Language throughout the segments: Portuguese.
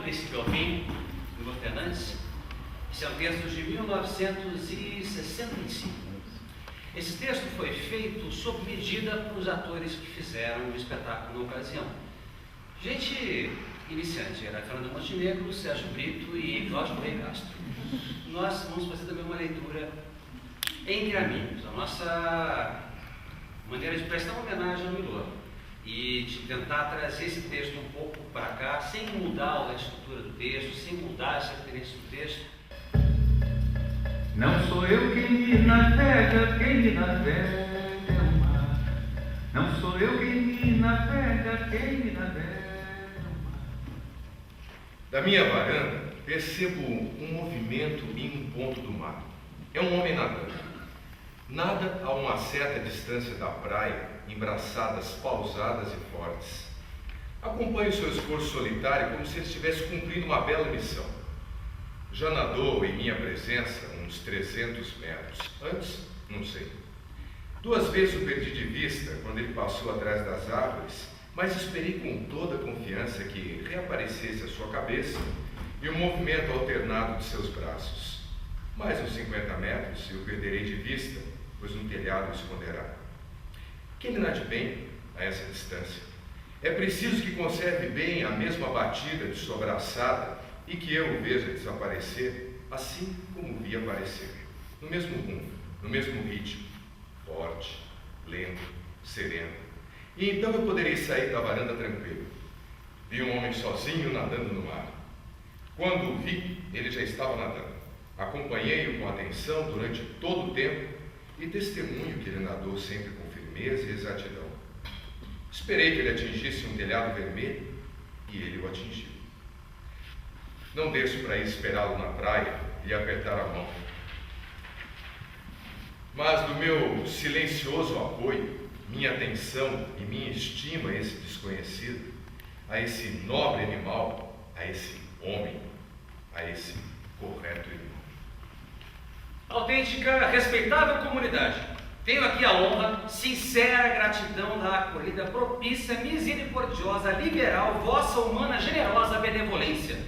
do princípio ao fim, do Ivo Fernandes. Esse é um texto de 1965. Esse texto foi feito sob medida para os atores que fizeram o espetáculo na ocasião. Gente iniciante, era Fernando Montenegro, Sérgio Brito e Cláudio Correia Castro. Nós vamos fazer também uma leitura entre amigos, a nossa maneira de prestar uma homenagem ao Milor e de tentar trazer esse texto um pouco para cá, sem mudar a estrutura do texto, sem mudar as referências do texto. Não sou eu quem me navega é o mar. Não sou eu quem me navega é o mar. Da minha varanda, percebo um movimento em um ponto do mar. É um homem nadando. Nada a uma certa distância da praia, em braçadas pausadas e fortes. Acompanho seu esforço solitário como se ele estivesse cumprindo uma bela missão. Já nadou em minha presença uns 300 metros. Antes, não sei. 2 vezes o perdi de vista quando ele passou atrás das árvores, mas esperei com toda a confiança que reaparecesse a sua cabeça e o movimento alternado de seus braços. Mais uns 50 metros e o perderei de vista, pois no telhado o esconderá. Que ele nade bem a essa distância. É preciso que conserve bem a mesma batida de sua braçada e que eu o veja desaparecer, assim como vi aparecer, no mesmo rumo, no mesmo ritmo, forte, lento, sereno. E então eu poderei sair da varanda tranquilo. Vi um homem sozinho nadando no mar. Quando o vi, ele já estava nadando. Acompanhei-o com atenção durante todo o tempo e testemunho que ele nadou sempre com firmeza e exatidão. Esperei que ele atingisse um telhado vermelho e ele o atingiu. Não desço para ir esperá-lo na praia e apertar a mão. Mas do meu silencioso apoio, minha atenção e minha estima a esse desconhecido, a esse nobre animal, a esse homem, a esse correto irmão. Autêntica, respeitável comunidade, tenho aqui a honra, sincera gratidão da acolhida propícia, misericordiosa, liberal, vossa humana, generosa benevolência,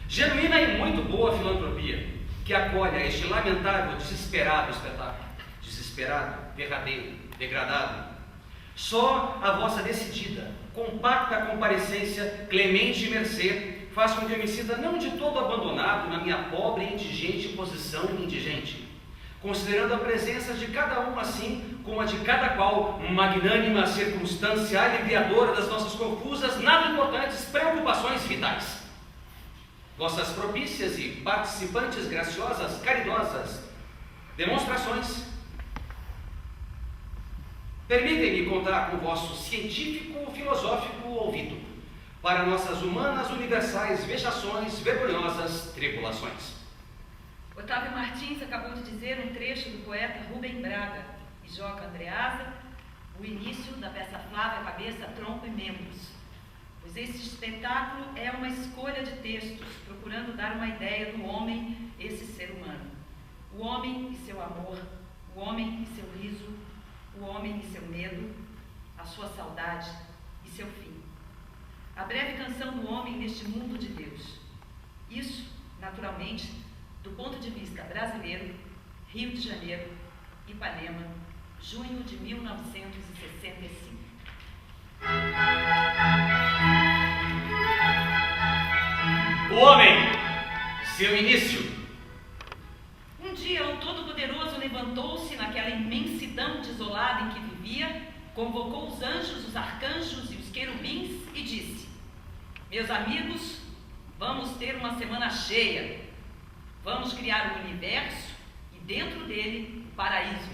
genuína e muito boa filantropia, que acolhe a este lamentável, desesperado espetáculo, desesperado, derradeiro, degradado. Só a vossa decidida, compacta comparecência, clemente mercê, faz com que eu me sinta não de todo abandonado na minha pobre e indigente posição indigente, considerando a presença de cada um assim como a de cada qual, magnânima circunstância aliviadora das nossas confusas, nada importantes preocupações vitais. Vossas propícias e participantes graciosas, caridosas demonstrações permitem-me contar com o vosso científico, filosófico ouvido para nossas humanas, universais vexações, vergonhosas tribulações. Otávio Martins acabou de dizer um trecho do poeta Rubem Braga e Joca Andreasa, o início da peça Flávia, Cabeça, Tronco e Membros. Pois esse espetáculo é uma escolha de textos, procurando dar uma ideia do homem, esse ser humano. O homem e seu amor, o homem e seu riso, o homem e seu medo, a sua saudade e seu fim. A breve canção do homem neste mundo de Deus. Isso, naturalmente, do ponto de vista brasileiro, Rio de Janeiro, Ipanema, junho de 1965. O homem, seu início. Um dia o Todo-Poderoso levantou-se naquela imensidão desolada em que vivia, convocou os anjos, os arcanjos e os querubins e disse: meus amigos, vamos ter uma semana cheia. Vamos criar o universo e dentro dele o paraíso.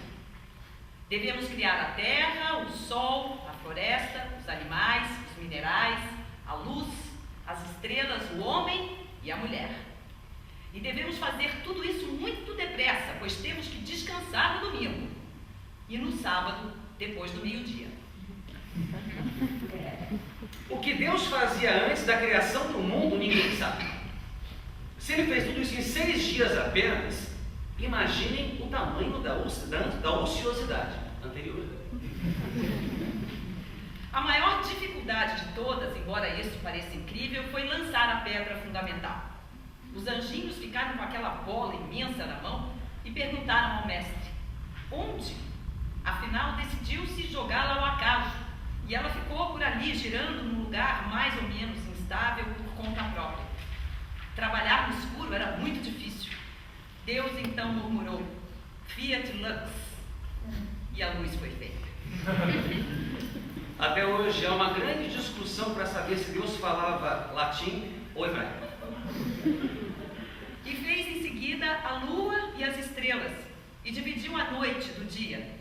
Devemos criar a terra, o sol, a floresta, os animais, os minerais, a luz, as estrelas, o homem e a mulher. E devemos fazer tudo isso muito depressa, pois temos que descansar no domingo e no sábado, depois do meio-dia. O que Deus fazia antes da criação do mundo, ninguém sabe. Se ele fez tudo isso em 6 dias apenas, imaginem o tamanho da ociosidade anterior. A maior dificuldade de todas, embora isso pareça incrível, foi lançar a pedra fundamental. Os anjinhos ficaram com aquela bola imensa na mão e perguntaram ao mestre: onde? Afinal, decidiu-se jogá-la ao acaso, e ela ficou por ali, girando num lugar mais ou menos instável por conta própria. Trabalhar no escuro era muito difícil. Deus então murmurou: Fiat Lux, e a luz foi feita. Até hoje há uma grande discussão para saber se Deus falava latim ou hebraico. E fez em seguida a lua e as estrelas, e dividiu a noite do dia.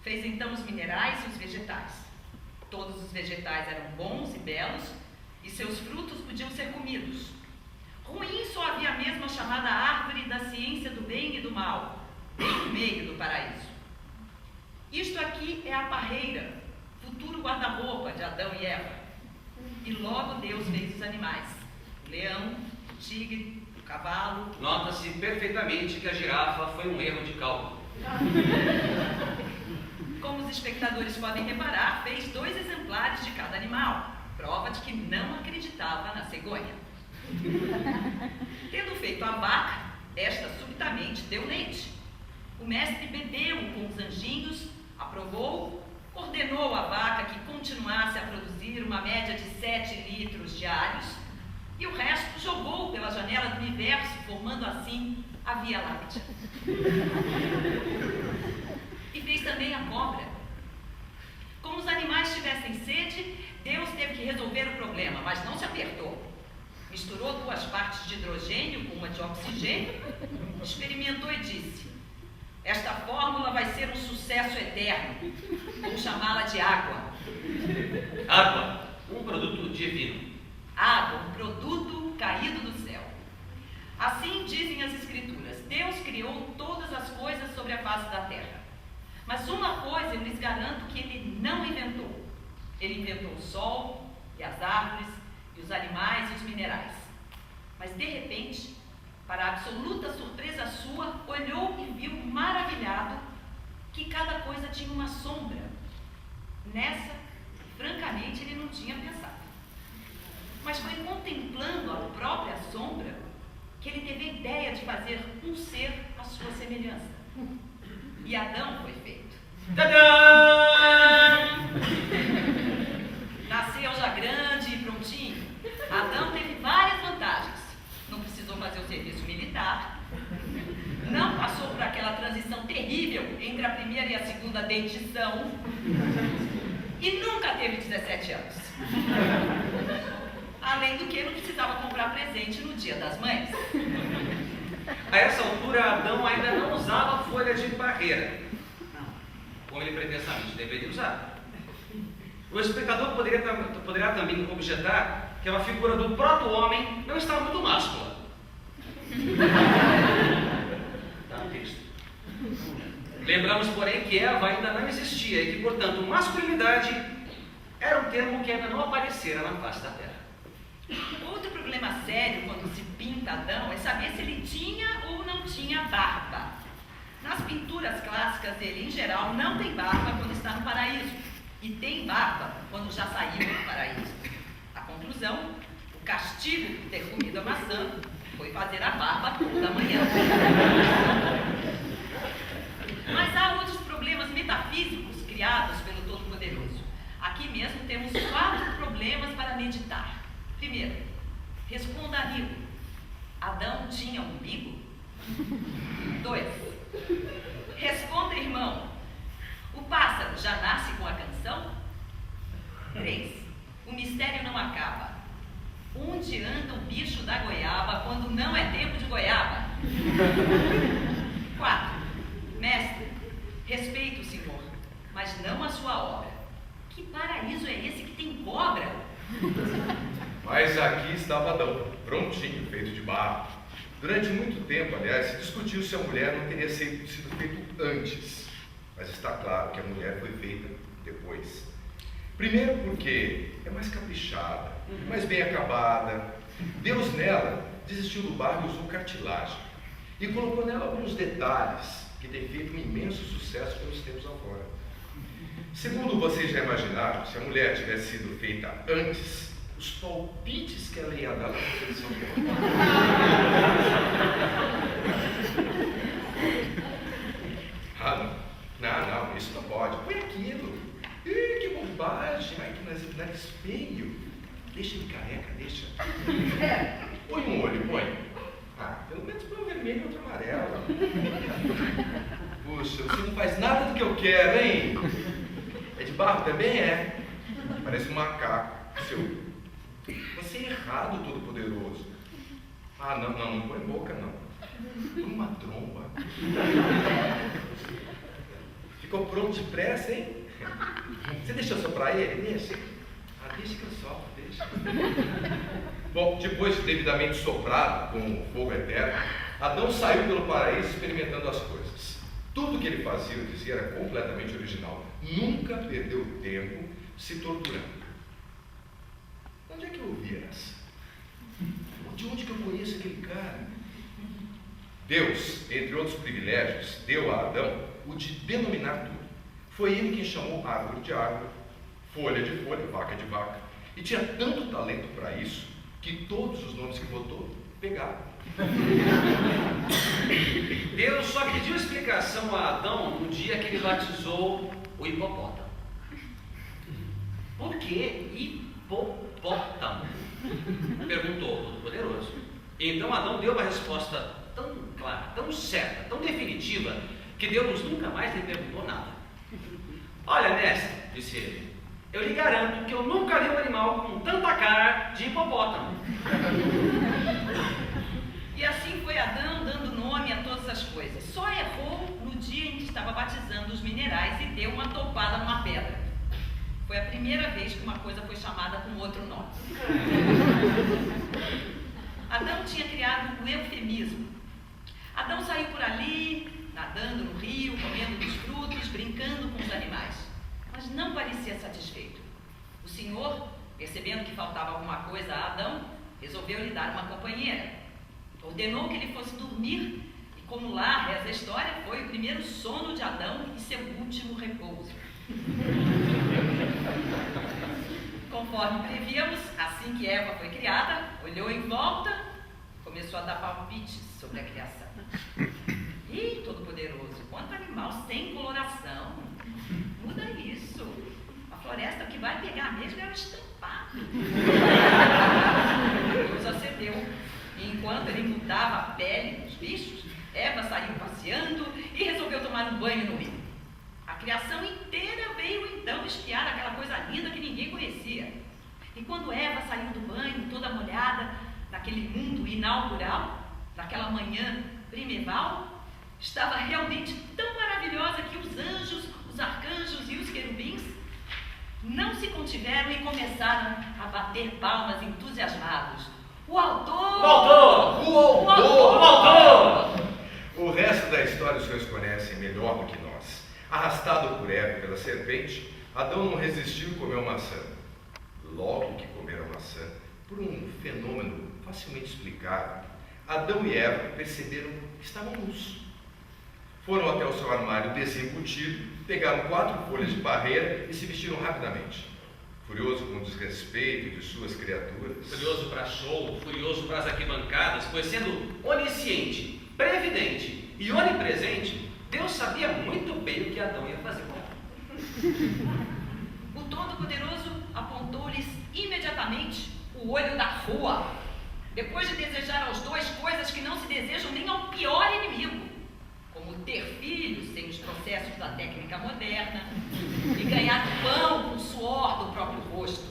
Fez então os minerais e os vegetais. Todos os vegetais eram bons e belos, e seus frutos podiam ser comidos. Ruim só havia mesmo a chamada árvore da ciência do bem e do mal, bem no meio do paraíso. Isto aqui é a parreira, futuro guarda-roupa de Adão e Eva. E logo Deus fez os animais: o leão, o tigre, o cavalo. Nota-se perfeitamente que a girafa foi um erro de cálculo. Como os espectadores podem reparar, fez 2 exemplares de cada animal, prova de que não acreditava na cegonha. Tendo feito a vaca, esta subitamente deu leite. O mestre bebeu com os anjinhos, aprovou, ordenou à vaca que continuasse a produzir uma média de 7 litros diários, e o resto jogou pela janela do universo, formando assim a Via Láctea. E fez também a cobra. Como os animais tivessem sede, Deus teve que resolver o problema, mas não se apertou. Misturou 2 partes de hidrogênio com uma de oxigênio, experimentou e disse: esta fórmula vai ser um sucesso eterno. Vamos chamá-la de água. Água, um produto divino. Água, um produto caído do céu. Assim dizem as Escrituras: Deus criou todas as coisas sobre a face da terra. Mas uma coisa eu lhes garanto que Ele não inventou. Ele inventou o sol e as árvores e os animais e os minerais. Mas de repente, para a absoluta surpresa sua, olhou e viu maravilhado que cada coisa tinha uma sombra. Nessa, francamente, ele não tinha pensado. Mas foi contemplando a própria sombra que ele teve a ideia de fazer um ser à sua semelhança. E Adão foi feito. Tadã! Nasceu já grande e prontinho. Adão teve várias vantagens. Não precisou fazer o serviço militar. Não passou por aquela transição terrível entre a primeira e a segunda dentição. E nunca teve 17 anos. Além do que, não precisava comprar presente no Dia das Mães. A essa altura, Adão ainda não usava folha de parreira, como ele pretensamente deveria usar. O espectador poderá também objetar que a figura do proto-homem não está muito máscula. Está no texto. Lembramos, porém, que Eva ainda não existia e que, portanto, masculinidade era um termo que ainda não aparecera na face da terra. Outro problema sério quando se pinta Adão é saber se ele tinha ou não tinha barba. Nas pinturas clássicas, ele, em geral, não tem barba quando está no paraíso. E tem barba quando já saiu do paraíso. A conclusão: o castigo por ter comido a maçã foi fazer a barba toda manhã. Mas há outros problemas metafísicos criados pelo Todo-Poderoso. Aqui mesmo temos 4 problemas para meditar. Primeiro, responda amigo: Adão tinha um umbigo? 2. Responda irmão: o pássaro já nasce com a canção? 3. O mistério não acaba. Onde anda o bicho da goiaba quando não é tempo de goiaba? 4. Mestre, respeito o senhor, mas não a sua obra. Que paraíso é esse que tem cobra? Mas aqui estava Adão, prontinho, feito de barro. Durante muito tempo, aliás, se discutiu se a mulher não teria sido feita antes. Mas está claro que a mulher foi feita depois. Primeiro porque é mais caprichada, mais bem acabada. Deus nela desistiu do barro e usou cartilagem. E colocou nela alguns detalhes que têm feito um imenso sucesso pelos tempos afora. Segundo vocês já imaginaram, se a mulher tivesse sido feita antes, os palpites que ela ia dar para a São Paulo. Não, isso não pode. Põe aquilo. Que bobagem. Ai, que nariz feio. Deixa ele careca, deixa. Põe um olho, põe. Pelo menos põe um vermelho e outro amarelo. Puxa, você não faz nada do que eu quero, hein? É de barro também? É. Parece um macaco. Você é errado, Todo-Poderoso. Não põe boca, não. Põe uma tromba. Ficou pronto depressa, hein? Você deixou soprar ele? Deixa. Deixa que eu sopro, deixa. Bom, depois de devidamente soprado com o fogo eterno, Adão saiu pelo paraíso experimentando as coisas. Tudo que ele fazia ou dizia era completamente original. Nunca perdeu tempo se torturando. Onde é que eu ouvi essa? De onde que eu conheço aquele cara? Deus, entre outros privilégios, deu a Adão o de denominar tudo. Foi ele quem chamou árvore de árvore, folha de folha, vaca de vaca. E tinha tanto talento para isso, que todos os nomes que botou, pegaram. Deus só pediu explicação a Adão no dia que ele batizou o hipopótamo. Por que hipopótamo? Perguntou o Todo-Poderoso. Então Adão deu uma resposta tão clara, tão certa, tão definitiva, que Deus nunca mais lhe perguntou nada. Olha, mestre, disse ele, eu lhe garanto que eu nunca vi um animal com tanta cara de hipopótamo. E assim foi Adão dando nome a todas as coisas. Só errou no dia em que estava batizando os minerais e deu uma topada numa pedra. Foi a primeira vez que uma coisa foi chamada com outro nome. Adão tinha criado um eufemismo. Adão saiu por ali, nadando no rio, comendo dos frutos, brincando com os animais. Mas não parecia satisfeito. O Senhor, percebendo que faltava alguma coisa a Adão, resolveu lhe dar uma companheira. Ordenou que ele fosse dormir, e como lá reza a história, foi o primeiro sono de Adão e seu último repouso. Conforme prevíamos, assim que Eva foi criada, olhou em volta e começou a dar palpites sobre a criação. Ih, Todo-Poderoso, quanto animal sem coloração! Muda isso! A floresta que vai pegar mesmo é o estampado. Deus acedeu, e enquanto ele mudava a pele dos bichos, Eva saiu passeando e resolveu tomar um banho no rio. A criação inteira veio então espiar aquela coisa linda que ninguém conhecia. E quando Eva saiu do banho, toda molhada, naquele mundo inaugural, naquela manhã primeval, estava realmente tão maravilhosa que os anjos, os arcanjos e os querubins não se contiveram e começaram a bater palmas entusiasmados. O autor! O autor! O autor! O autor! O resto da história os senhores conhecem melhor do que nós. Arrastado por Eva e pela serpente, Adão não resistiu e comeu maçã. Logo que comeram maçã, por um fenômeno facilmente explicável, Adão e Eva perceberam que estavam nus. Foram até o seu armário desembutido, pegaram 4 folhas de parreira e se vestiram rapidamente. Furioso com o desrespeito de suas criaturas. Furioso para show, furioso para as arquibancadas, pois sendo onisciente, previdente e onipresente, Deus sabia muito bem o que Adão ia fazer com ela. O Todo-Poderoso apontou-lhes imediatamente o olho da rua, depois de desejar aos dois coisas que não se desejam nem ao pior inimigo, como ter filhos sem os processos da técnica moderna e ganhar pão com o suor do próprio rosto.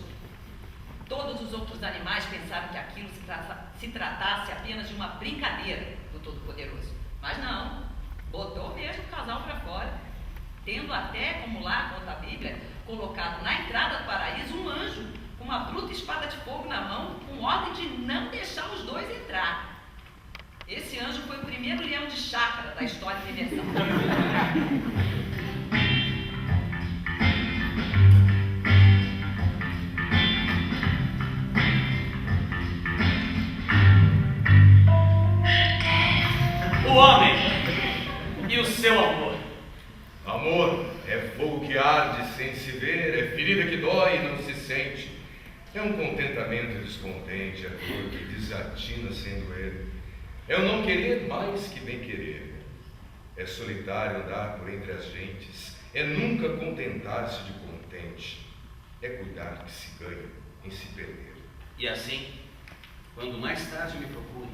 Todos os outros animais pensaram que aquilo se tratasse apenas de uma brincadeira do Todo-Poderoso, mas não, botou mesmo o casal para fora, tendo até, como lá conta a Bíblia, colocado na entrada do paraíso um anjo com uma bruta espada de fogo na mão, com ordem de não deixar os dois entrar. Esse anjo foi o primeiro leão de chácara da história universal. O homem e o seu amor. Amor é fogo que arde sem se ver, é ferida que dói e não se sente. É um contentamento descontentamento e descontente, a dor que desatina sem doer. É o não querer mais que bem querer. É solitário andar por entre as gentes. É nunca contentar-se de contente. É cuidar que se ganha em se perder. E assim, quando mais tarde me procure,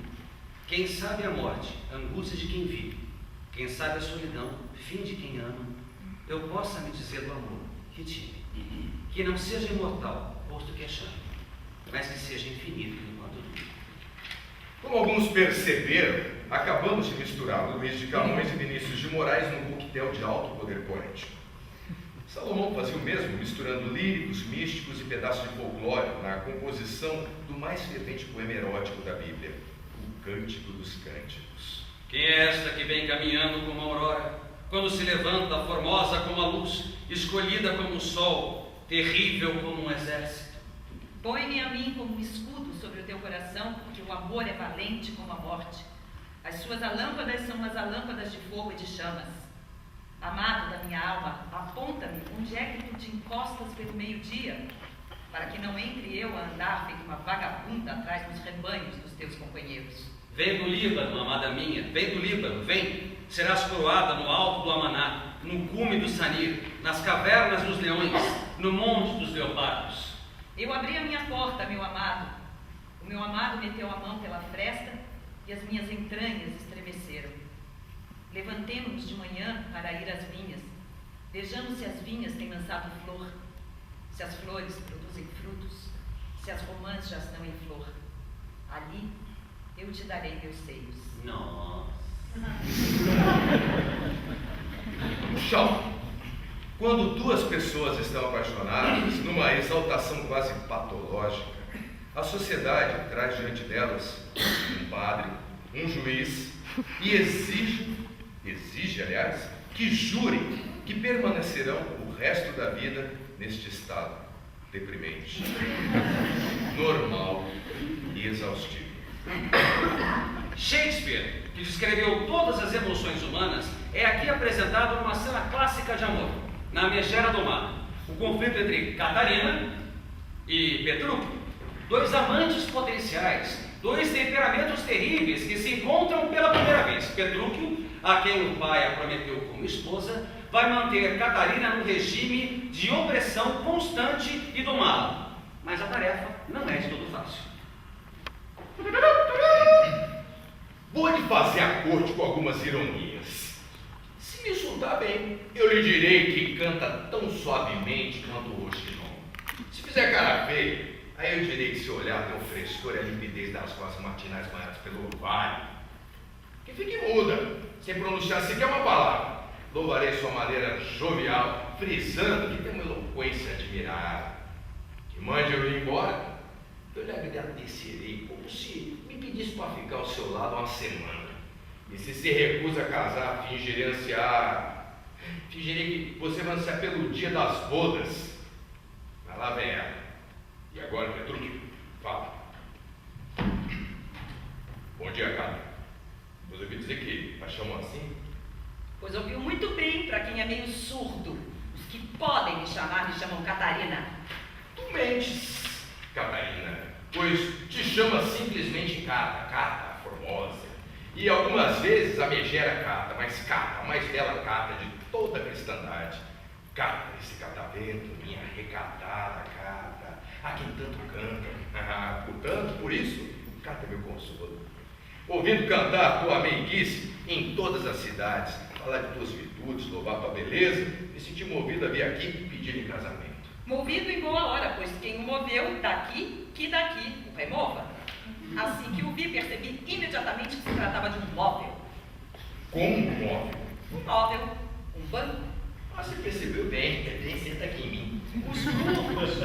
quem sabe a morte, angústia de quem vive, quem sabe a solidão, fim de quem ama, eu possa me dizer do amor que tive, que não seja imortal, posto que é chame, mas que seja infinito enquanto dure. Como alguns perceberam, acabamos de misturar Luís de Camões e Vinícius de Moraes num coquetel de alto poder poético. Salomão fazia o mesmo, misturando líricos, místicos e pedaços de folclore na composição do mais fervente poema erótico da Bíblia, o Cântico dos Cânticos. Quem é esta que vem caminhando como a aurora, quando se levanta, formosa como a luz, escolhida como o sol, terrível como um exército? Põe-me a mim como um escudo sobre o teu coração, porque o amor é valente como a morte. As suas alâmpadas são as alâmpadas de fogo e de chamas. Amado da minha alma, aponta-me onde é que tu te encostas pelo meio-dia, para que não entre eu a andar feito uma vagabunda atrás dos rebanhos dos teus companheiros. Vem do Líbano, amada minha, vem do Líbano, vem. Serás coroada no alto do Amaná, no cume do Sanir, nas cavernas dos leões, no monte dos leopardos. Eu abri a minha porta, meu amado. O meu amado meteu a mão pela fresta e as minhas entranhas estremeceram. Levantemo-nos de manhã para ir às vinhas. Vejamos se as vinhas têm lançado flor, se as flores produzem frutos, se as romãs já estão em flor. Ali eu te darei meus seios. Nossa. No chão, quando duas pessoas estão apaixonadas, numa exaltação quase patológica, a sociedade traz diante delas um padre, um juiz e exige, aliás, que jurem que permanecerão o resto da vida neste estado deprimente, normal e exaustivo. Shakespeare, que descreveu todas as emoções humanas, é aqui apresentado numa cena clássica de amor, na Megera do Mar. O conflito entre Catarina e Petrúquio, dois amantes potenciais, dois temperamentos terríveis que se encontram pela primeira vez. Petrúquio, a quem o pai a prometeu como esposa, vai manter Catarina no regime de opressão constante e domá-la. Mas a tarefa não é de todo fácil. Vou lhe fazer a corte com algumas ironias. Se me juntar bem, eu lhe direi que canta tão suavemente quanto o roxinol. Se fizer cara feia, aí eu direi que seu olhar tem o frescor e a limpidez das vozes matinais banhadas pelo orvalho. Que fique muda, sem pronunciar sequer uma palavra. Louvarei sua maneira jovial, frisando que tem uma eloquência admirável. Que mande eu ir embora, eu lhe agradecerei como se me pedisse para ficar ao seu lado uma semana. E se recusa a casar, fingirei ansiar. Fingirei que você vai ansiar pelo dia das bodas. Vai lá, vem ela. E agora, Petrúquio, fala. Bom dia, Carmen. Você ouviu dizer que a chamam assim? Pois ouviu muito bem para quem é meio surdo. Os que podem me chamam Catarina. Tu mentes, Catarina, pois te chama simplesmente Cata, formosa. E algumas vezes a megera Cata, mas Cata, a mais bela Cata de toda a cristandade. Cata, esse catavento, minha recatada Cata, a quem tanto canta. Portanto, por isso, Cata é meu consolo. Ouvindo cantar tua meiguice em todas as cidades, falar de tuas virtudes, louvar tua beleza, me senti movido a vir aqui pedir em casamento. Movido em boa hora, pois quem o moveu daqui, que daqui o remova. Assim que o vi, percebi imediatamente que se tratava de um móvel. Como um móvel? Um móvel, um banco. Você percebeu bem, senta aqui em mim. Os burros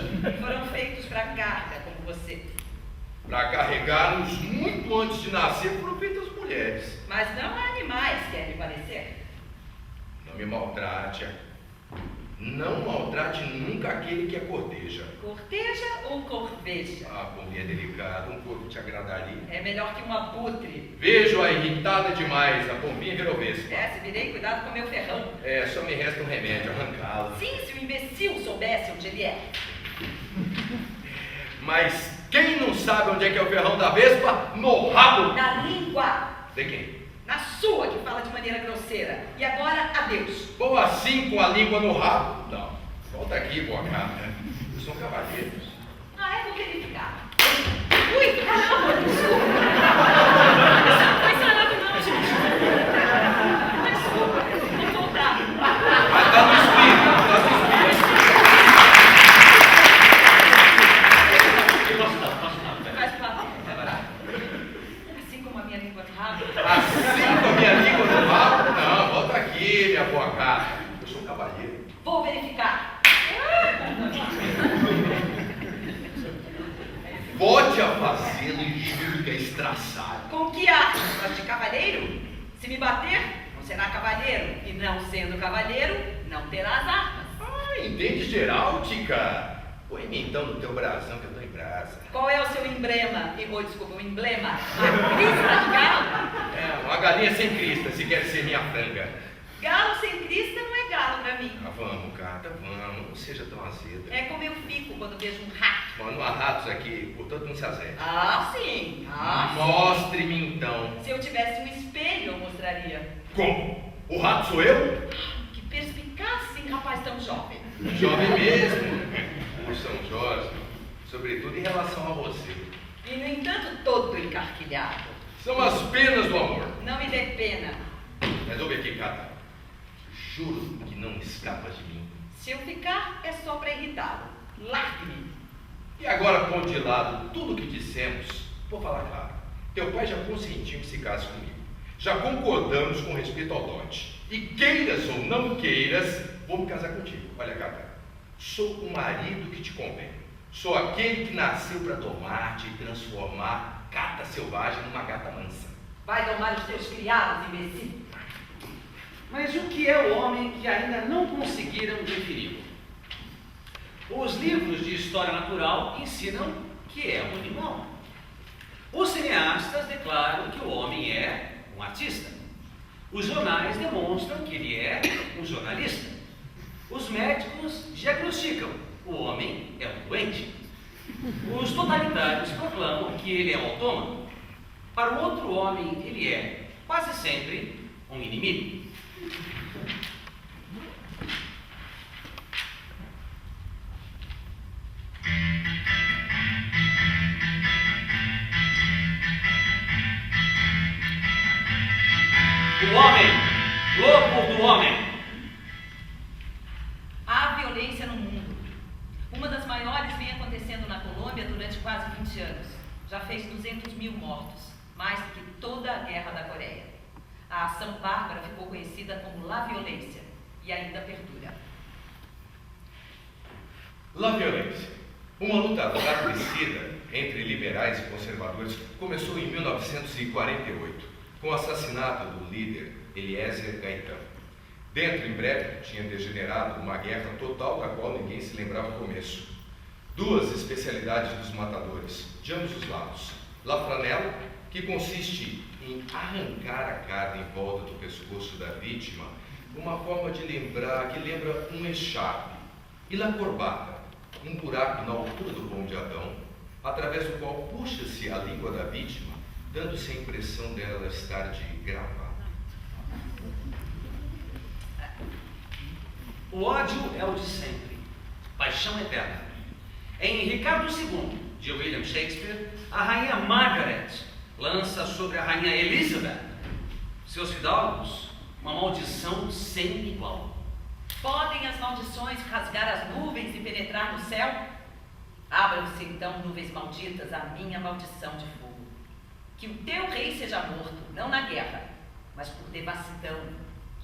foram feitos para carga, como você. Para carregá-los muito antes de nascer foram feitas mulheres. Mas não há animais, quer lhe parecer? Não me maltrate. Não maltrate nunca aquele que a corteja. Corteja ou corveja? Ah, Pombinha delicada, um corpo te agradaria. É melhor que um abutre. Vejo-a irritada demais, a Pombinha virou vespa. Se virei, cuidado com o meu ferrão. Só me resta um remédio, arrancá-la. Sim, se o imbecil soubesse onde ele é. Mas quem não sabe onde é que é o ferrão da vespa? No rabo! Na língua! De quem? Na sua, que fala de maneira grosseira. E agora, adeus. Como assim com a língua no rabo? Não. Volta aqui, boa carta. Eu sou um cavalheiro. Ah, vou verificar. Ui, caramba, desculpa. Isso não foi sarado não, gente. Desculpa, vou voltar. Mas tá no espírito, tá no espírito. Faz parte. Assim como a minha língua no rabo. Assim com a minha língua no rabo? Não, volta aqui, minha boa carta. Eu sou um cavalheiro. Vou verificar. Pode a fazê-lo e julga estraçado. Com que arte? Mas de cavalheiro? Se me bater, não será cavalheiro. E não sendo cavalheiro, não terá as armas. Ah, entende geráutica? Põe-me então no teu brasão que eu tô em brasa. Qual é o seu emblema? Desculpa, o emblema? A crista de galo? É, uma galinha sem crista, se quer ser minha franga. Galo sem crista não é galo pra mim. Ah, vamos, Cata, vamos. Não seja tão azeda. É como eu fico quando vejo um rato. Mano, não há ratos aqui, portanto não se azede. Ah, sim. Mostre-me então. Se eu tivesse um espelho, eu mostraria. Como? O rato sou eu? Que perspicaz, hein, rapaz tão jovem. Jovem mesmo. Por São Jorge. Sobretudo em relação a você. E, no entanto, todo encarquilhado. São as penas do amor. Não me dê pena. Mas ouve aqui, Cata. Juro que não escapa de mim. Se eu ficar, é só para irritá-lo. Largue-me. E agora, pondo de lado tudo o que dissemos, vou falar claro. Teu pai já consentiu que se case comigo. Já concordamos com respeito ao dote. E queiras ou não queiras, vou me casar contigo. Olha, Cata, sou o marido que te convém. Sou aquele que nasceu para domar-te e transformar gata selvagem numa gata mansa. Vai domar os teus criados, imbecil. Mas o que é o homem que ainda não conseguiram definir? Os livros de história natural ensinam que é um animal. Os cineastas declaram que o homem é um artista. Os jornais demonstram que ele é um jornalista. Os médicos diagnosticam: o homem é um doente. Os totalitários proclamam que ele é um autômato. Para o outro homem, ele é, quase sempre, um inimigo. O homem, lobo do homem. Há violência no mundo. Uma das maiores vem acontecendo na Colômbia durante quase 20 anos. Já fez 200 mil mortos, mais do que toda a guerra da Coreia. A ação bárbara ficou conhecida como La Violência e ainda perdura. La Violência. Uma luta fratricida entre liberais e conservadores começou em 1948, com o assassinato do líder Eliezer Gaitán. Dentro, em breve, tinha degenerado uma guerra total da qual ninguém se lembrava no começo. Duas especialidades dos matadores, de ambos os lados. La Franela, que consiste em arrancar a carne em volta do pescoço da vítima, uma forma de lembrar, que lembra um echarpe. E La Corbata, um buraco na altura do pão de Adão, através do qual puxa-se a língua da vítima, dando-se a impressão dela estar de gravata. O ódio é o de sempre, paixão eterna. Em Ricardo II, de William Shakespeare, a rainha Margaret lança sobre a rainha Elizabeth, seus fidalgos, uma maldição sem igual. Podem as maldições rasgar as nuvens e penetrar no céu? Abram-se então, nuvens malditas, a minha maldição de fogo. Que o teu rei seja morto, não na guerra, mas por devassidão,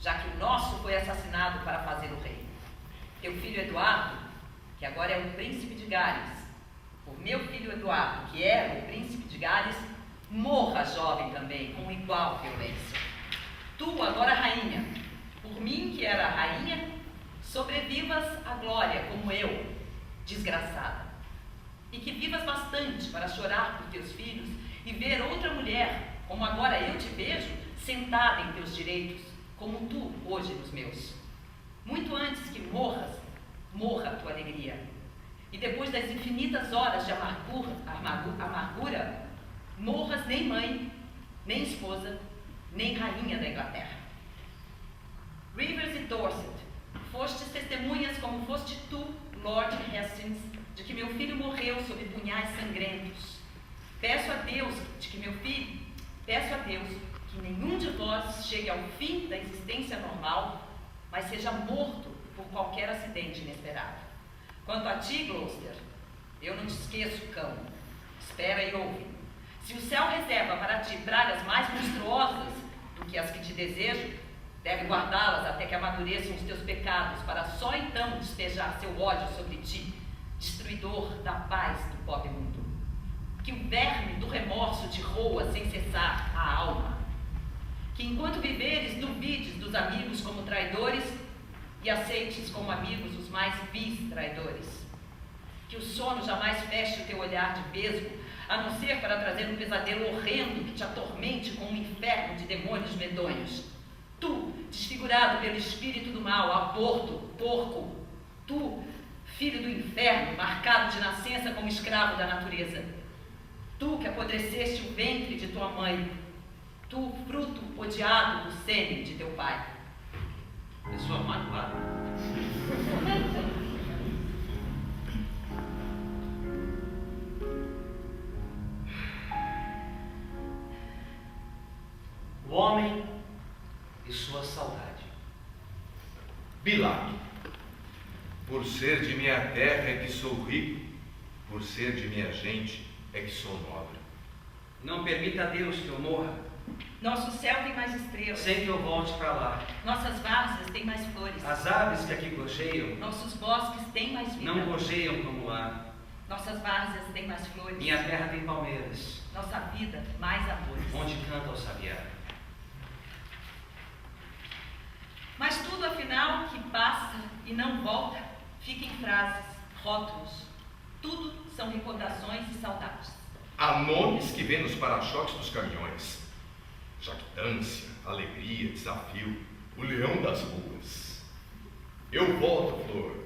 já que o nosso foi assassinado para fazer o rei. Teu filho Eduardo, que agora é o príncipe de Gales, por meu filho Eduardo, que era o príncipe de Gales, morra jovem também, com igual violência. Tu, agora rainha, por mim que era rainha, sobrevivas à glória como eu, desgraçada. E que vivas bastante para chorar por teus filhos e ver outra mulher, como agora eu te vejo, sentada em teus direitos, como tu hoje nos meus. Muito antes que morras, morra a tua alegria. e depois das infinitas horas de amargura, morras nem mãe, nem esposa, nem rainha da Inglaterra. Rivers e Dorset, fostes testemunhas como foste tu, Lord Hastings, de que meu filho morreu sob punhais sangrentos. Peço a Deus que nenhum de vós chegue ao fim da existência normal, mas seja morto por qualquer acidente inesperado. Quanto a ti, Gloucester, eu não te esqueço, cão. Espera e ouve. Se o céu reserva para ti pragas mais monstruosas do que as que te desejo, deve guardá-las até que amadureçam os teus pecados, para só então despejar seu ódio sobre ti, destruidor da paz do pobre mundo. Que o verme do remorso te roa sem cessar a alma. Que enquanto viveres, duvides dos amigos como traidores e aceites como amigos os mais vis traidores. Que o sono jamais feche o teu olhar de vesgo, a não ser para trazer um pesadelo horrendo que te atormente com um inferno de demônios medonhos. Tu, desfigurado pelo espírito do mal, aborto, porco. Tu, filho do inferno, marcado de nascença como escravo da natureza. Tu que apodreceste o ventre de tua mãe. Tu, fruto odiado do sêmen de teu pai. Pessoa magoada. O homem e sua saudade. Bilac, por ser de minha terra é que sou rico, por ser de minha gente é que sou nobre. Não permita a Deus que eu morra Nosso céu tem mais estrelas. sem que eu volte para lá. Nossas várzeas têm mais flores. As aves que aqui gojeiam Nossos bosques têm mais vida. não gojeiam como lá. Nossas várzeas têm mais flores. Minha terra tem palmeiras, Nossa vida, mais amores. onde canta o sabiá. Mas tudo, afinal, que passa e não volta, fica em frases, rótulos. Tudo são recordações e saudades. Há nomes que vêm nos para-choques dos caminhões. Jactância, alegria, desafio, o leão das ruas. Eu volto, flor.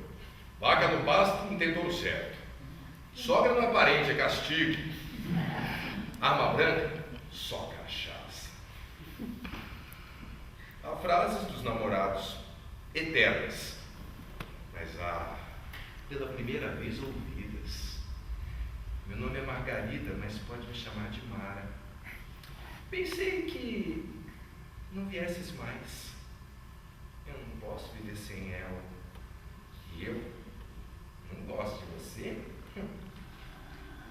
Vaca no pasto não tem touro certo. Sogra não é parente, é castigo. Arma branca, só cachaça. Há frases dos namorados eternas, mas pela primeira vez ouvidas. Meu nome é Margarida, mas pode me chamar de Mara. Pensei que não viesses mais. Eu não posso viver sem ela. E eu não gosto de você.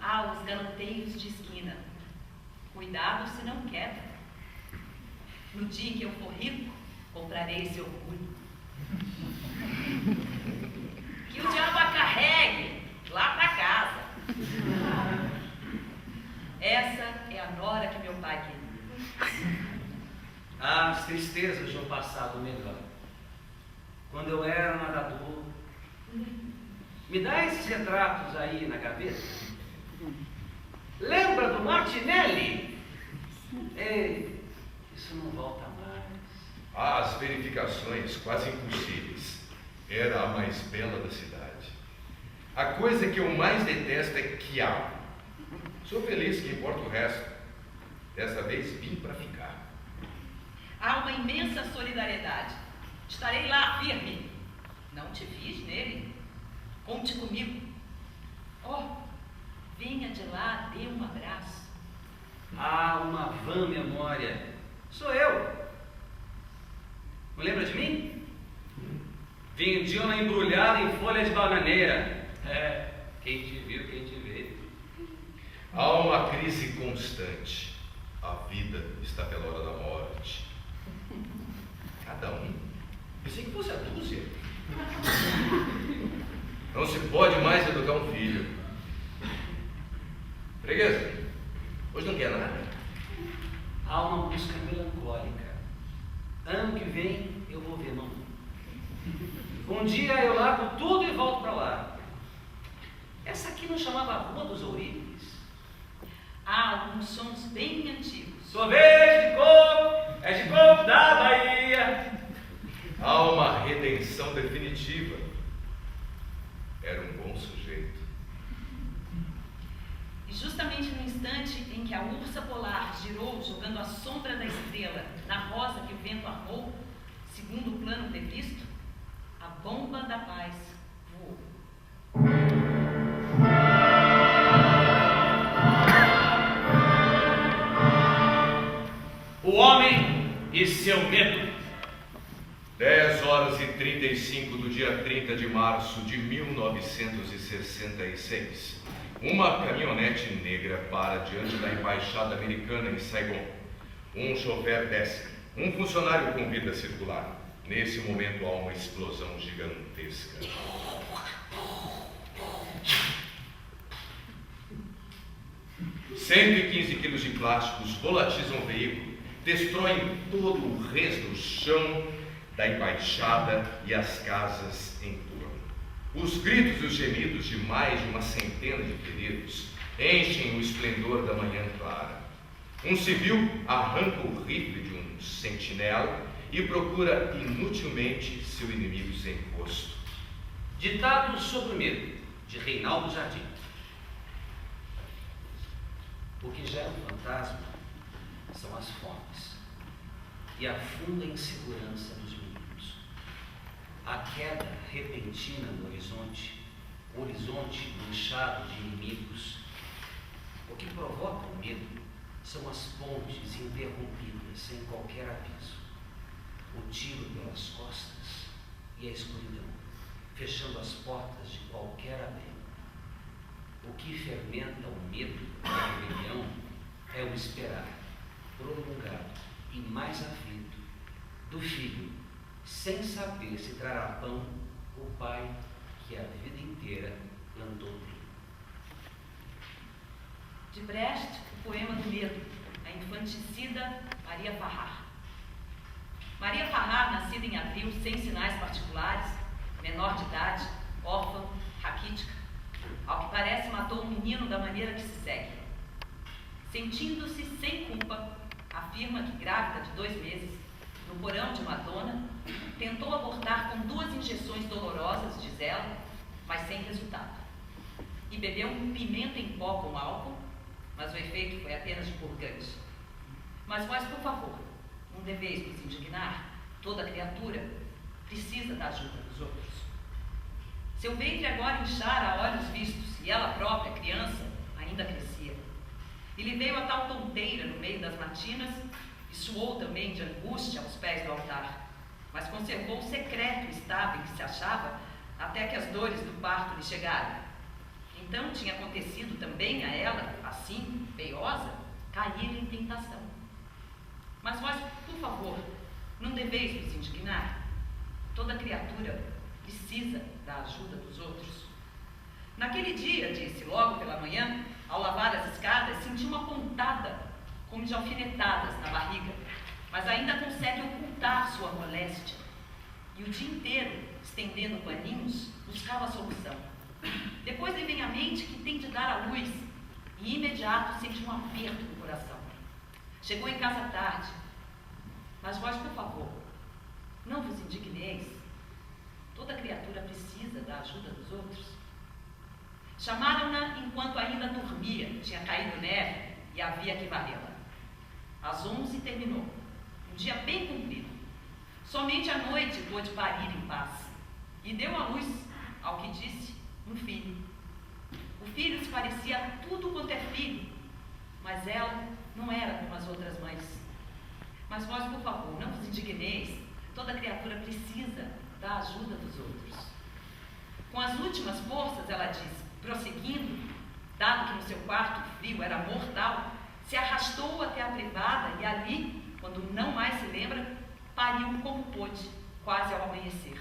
Ah, os galanteios de esquina. Cuidado se não quebra. No dia em que eu for rico, comprarei esse orgulho. Que o diabo a carregue lá para casa. Essa é a nora que meu pai queria. As tristezas de um passado melhor. Quando eu era nadador. Me dá esses retratos aí na gaveta. Lembra do Martinelli? Ei, isso não volta mais. As verificações quase impossíveis. Era a mais bela da cidade. A coisa que eu mais detesto é quiabo. Sou feliz, que importa o resto. Dessa vez vim para ficar. Há uma imensa solidariedade. Estarei lá firme. Não te fiz nele. Conte comigo. Oh, venha de lá, dê um abraço. Ah, uma vã memória. Sou eu. Não lembra de mim? Vendi uma embrulhada em folha de bananeira. É, quem te viu, quem te vê. Há uma crise constante. A vida está pela hora da morte. Cada um. Pensei que fosse a dúzia. Não se pode mais educar um filho. Freguesa, hoje não quer nada? Há uma busca melancólica. Ano que vem eu vou ver, não. Um dia eu largo tudo e volto para lá. Essa aqui não chamava Rua dos Ourípedes? Há alguns sons bem antigos. Sorvete de coco, é de coco da Bahia. Há uma redenção definitiva. Era um bom sujeito. estrela, na rosa que o vento armou, segundo o plano previsto, a bomba da paz voou. O homem e seu medo. 10h35 do dia 30 de março de 1966. Uma caminhonete negra para diante da embaixada americana em Saigon. Um chofer desce. Um funcionário convida a circular. Nesse momento há uma explosão gigantesca. $115 quilos de plásticos volatizam o veículo, destroem todo o resto do chão da embaixada e as casas em torno. Os gritos e os gemidos de mais de uma centena de feridos enchem o esplendor da manhã clara. Um civil arranca o rifle de um sentinela e procura inutilmente seu inimigo sem rosto. Ditado sobre o medo, de Reinaldo Jardim. O que gera um fantasma são as fomes e a funda insegurança dos meninos. A queda repentina no horizonte manchado de inimigos. O que provoca o medo são as pontes interrompidas sem qualquer aviso. O tiro pelas costas e a escuridão, fechando as portas de qualquer abrigo. O que fermenta o medo e a rebelião é o esperar, prolongado e mais aflito, do filho, sem saber se trará pão o pai que a vida inteira plantou trigo. De Brecht, o poema do medo, a infanticida Maria Farrar. Maria Farrar, nascida em abril, sem sinais particulares, menor de idade, órfã, raquítica, ao que parece matou um menino da maneira que se segue. Sentindo-se sem culpa, afirma que grávida de 2 meses, no porão de Madonna, tentou abortar com 2 injeções dolorosas, diz ela, mas sem resultado. E bebeu um pimenta em pó com álcool, mas o efeito foi apenas de purgante. Mas vós, por favor, não deveis vos indignar. Toda criatura precisa da ajuda dos outros. Seu ventre agora inchara a olhos vistos, e ela própria, criança, ainda crescia. E lhe veio a tal tonteira no meio das matinas, e suou também de angústia aos pés do altar, mas conservou o secreto estado em que se achava, até que as dores do parto lhe chegaram. Então tinha acontecido também a ela, assim, feiosa, cair em tentação. Mas vós, por favor, não deveis vos indignar. Toda criatura precisa da ajuda dos outros. Naquele dia, disse, logo pela manhã, ao lavar as escadas, senti uma pontada, como de alfinetadas na barriga, mas ainda consegue ocultar sua moléstia. E o dia inteiro, estendendo paninhos, buscava a solução. Depois lhe vem à mente que tem de dar à luz, e imediato sente um aperto no coração. Chegou em casa tarde, mas vós, por favor, não vos indigneis. Toda criatura precisa da ajuda dos outros. Chamaram-na enquanto ainda dormia, tinha caído neve e havia que varrê-la. Às 11 terminou, um dia bem comprido. Somente à noite pôde parir em paz, e deu à luz, ao que disse, um filho. O filho se parecia a tudo quanto é filho, mas ela não era como as outras mães. Mas vós, por favor, não vos indigneis. Toda criatura precisa da ajuda dos outros. Com as últimas forças, ela diz, prosseguindo, dado que no seu quarto o frio era mortal, se arrastou até a privada e ali, quando não mais se lembra, pariu como pôde, quase ao amanhecer.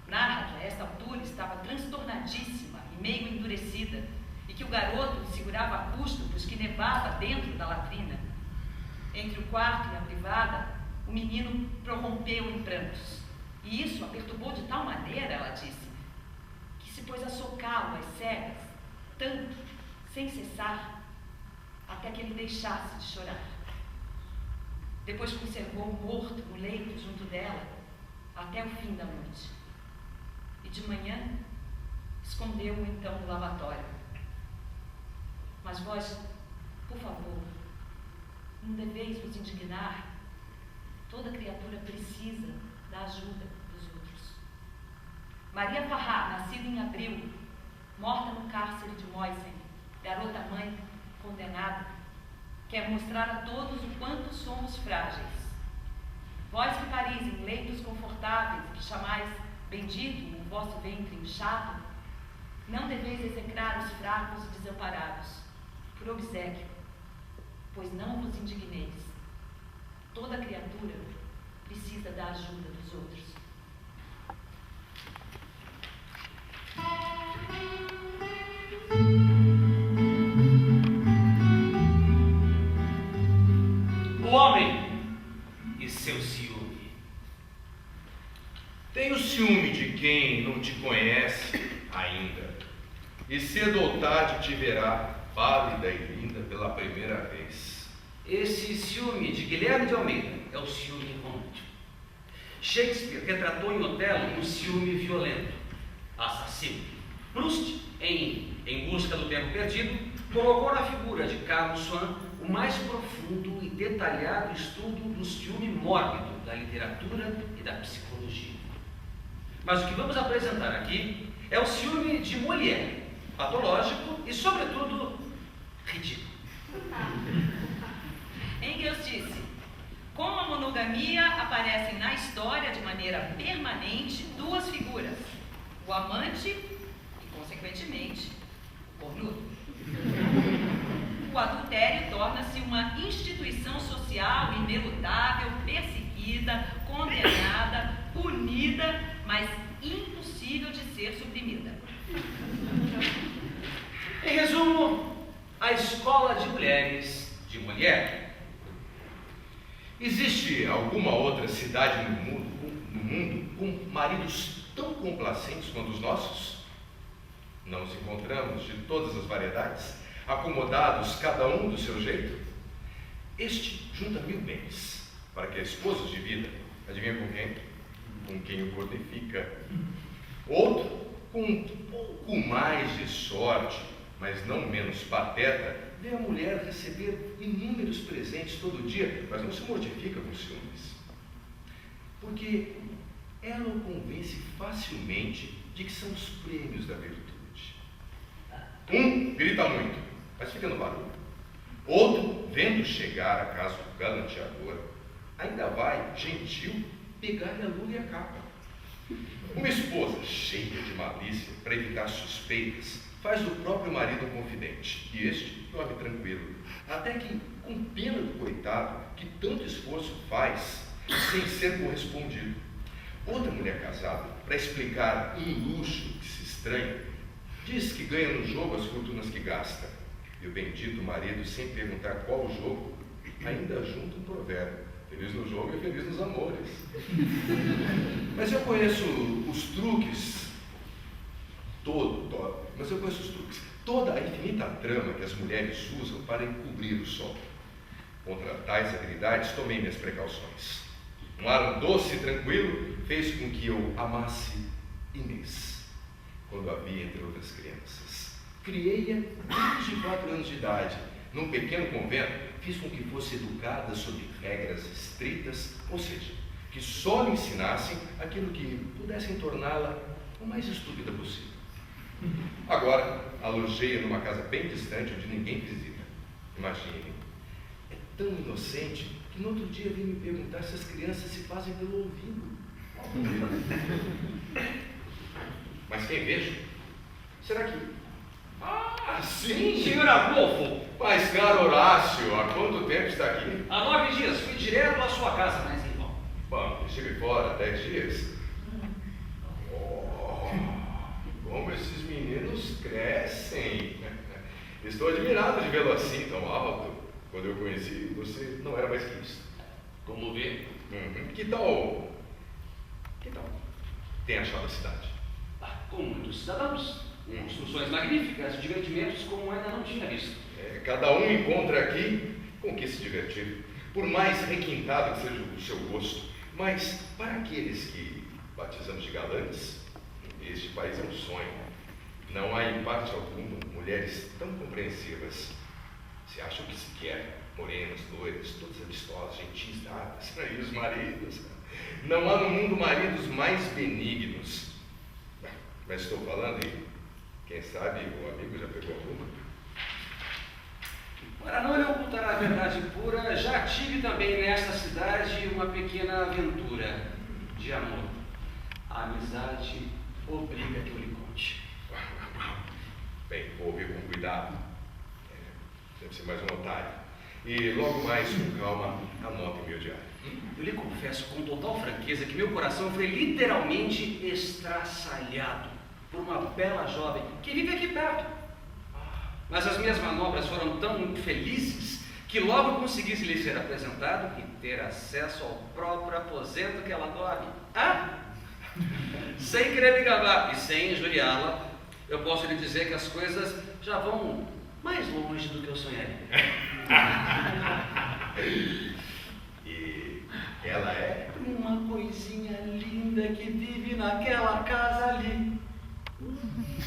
Narra que a esta altura estava transtornadíssima e meio endurecida, e que o garoto segurava a custo, pois que nevava dentro da latrina. Entre o quarto e a privada, o menino prorrompeu em prantos. E isso a perturbou de tal maneira, ela disse, que se pôs a socá-lo às cegas, tanto, sem cessar, até que ele deixasse de chorar. Depois conservou-o morto no leito junto dela, até o fim da noite. E de manhã, escondeu-o então no lavatório. Mas vós, por favor, não deveis vos indignar. Toda criatura precisa da ajuda dos outros. Maria Farrá, nascida em abril, morta no cárcere de Moisen, garota-mãe condenada, quer mostrar a todos o quanto somos frágeis. Vós que paris em leitos confortáveis, que chamais bendito o vosso ventre inchado, não deveis execrar os fracos e desamparados, por obséquio, pois não vos indigneis. Toda criatura precisa da ajuda dos outros. O homem e seu ciúme. Tenho ciúme de quem não te conhece ainda, e cedo ou tarde te verá pálida e linda pela primeira vez. Esse ciúme de Guilherme de Almeida é o ciúme romântico. Shakespeare retratou em Otelo um ciúme violento, assassino. Proust, em Busca do Tempo Perdido, colocou na figura de Carlos Swann o mais profundo e detalhado estudo do ciúme mórbido da literatura e da psicologia. Mas o que vamos apresentar aqui é o ciúme de Molière, patológico e, sobretudo, ridículo. Engels disse: com a monogamia aparecem na história de maneira permanente duas figuras, o amante e, consequentemente, o cornudo. O adultério torna-se uma instituição social inelutável, perseguida, condenada, punida, mas impossível de ser suprimida. Em resumo, a escola de mulheres de Molière. Existe alguma outra cidade no mundo com maridos tão complacentes quanto os nossos? Não os encontramos de todas as variedades, acomodados cada um do seu jeito? Este junta 1000 bens, para que a esposa de vida, adivinha com quem? Com quem o cortifica. Outro, com um pouco mais de sorte, mas não menos pateta, vê a mulher receber inúmeros presentes todo dia, mas não se mortifica com ciúmes. Porque ela o convence facilmente de que são os prêmios da virtude. Um grita muito, mas fica no barulho. Outro, vendo chegar a casa do galanteador, ainda vai, gentil, pegar-lhe a lula e a capa. Uma esposa cheia de malícia, para evitar suspeitas, faz do próprio marido um confidente, e este dorme tranquilo, até que, com pena do coitado, que tanto esforço faz, sem ser correspondido. Outra mulher casada, para explicar um luxo que se estranha, diz que ganha no jogo as fortunas que gasta, e o bendito marido, sem perguntar qual o jogo, ainda junta um provérbio: feliz no jogo e feliz nos amores. Mas eu conheço os truques, toda a infinita trama que as mulheres usam para encobrir o sol. Contra tais habilidades, tomei minhas precauções. Um ar doce e tranquilo fez com que eu amasse Inês, quando havia entre outras crianças. Criei-a 24 anos de idade, num pequeno convento. Fiz com que fosse educada sob regras estritas, ou seja, que só lhe ensinassem aquilo que pudessem torná-la o mais estúpida possível. Agora, alojei-a numa casa bem distante, onde ninguém visita. Imagine, é tão inocente que no outro dia veio me perguntar se as crianças se fazem pelo ouvido. Mas quem vejo? Será que... Ah, sim! Senhor Adolfo! Mas, caro Horácio, há quanto tempo está aqui? Há 9 dias, fui direto à sua casa, mas em vão. Bom, estive fora 10 dias. Oh, como esses meninos crescem! Estou admirado de vê-lo assim, tão alto. Quando eu conheci, você não era mais que isso. Como vê? Que tal? Tem achado a cidade? Com muitos cidadãos, construções magníficas, divertimentos como ainda não tinha visto. Cada um encontra aqui com que se divertir, por mais requintado que seja o seu gosto. Mas para aqueles que batizamos de galantes, este país é um sonho. Não há em parte alguma mulheres tão compreensivas. Se acham que se quer, morenas, loiras, todas amistosas, gentis, coitadas. E os maridos? Não há no mundo maridos mais benignos. Mas estou falando e quem sabe o amigo já pegou uma. Para não lhe ocultar a verdade pura, já tive também nesta cidade uma pequena aventura de amor. A amizade obriga que eu lhe conte. Bem, vou ouvir com cuidado. Deve ser mais um otário. E logo mais, com calma, anote meu diário. Eu lhe confesso com total franqueza que meu coração foi literalmente estraçalhado por uma bela jovem que vive aqui perto. Mas as minhas manobras foram tão felizes que logo consegui lhe ser apresentado e ter acesso ao próprio aposento que ela dorme. Sem querer me gabar e sem injuriá-la, eu posso lhe dizer que as coisas já vão mais longe do que eu sonharia. E ela é? Uma coisinha linda que vive naquela casa ali,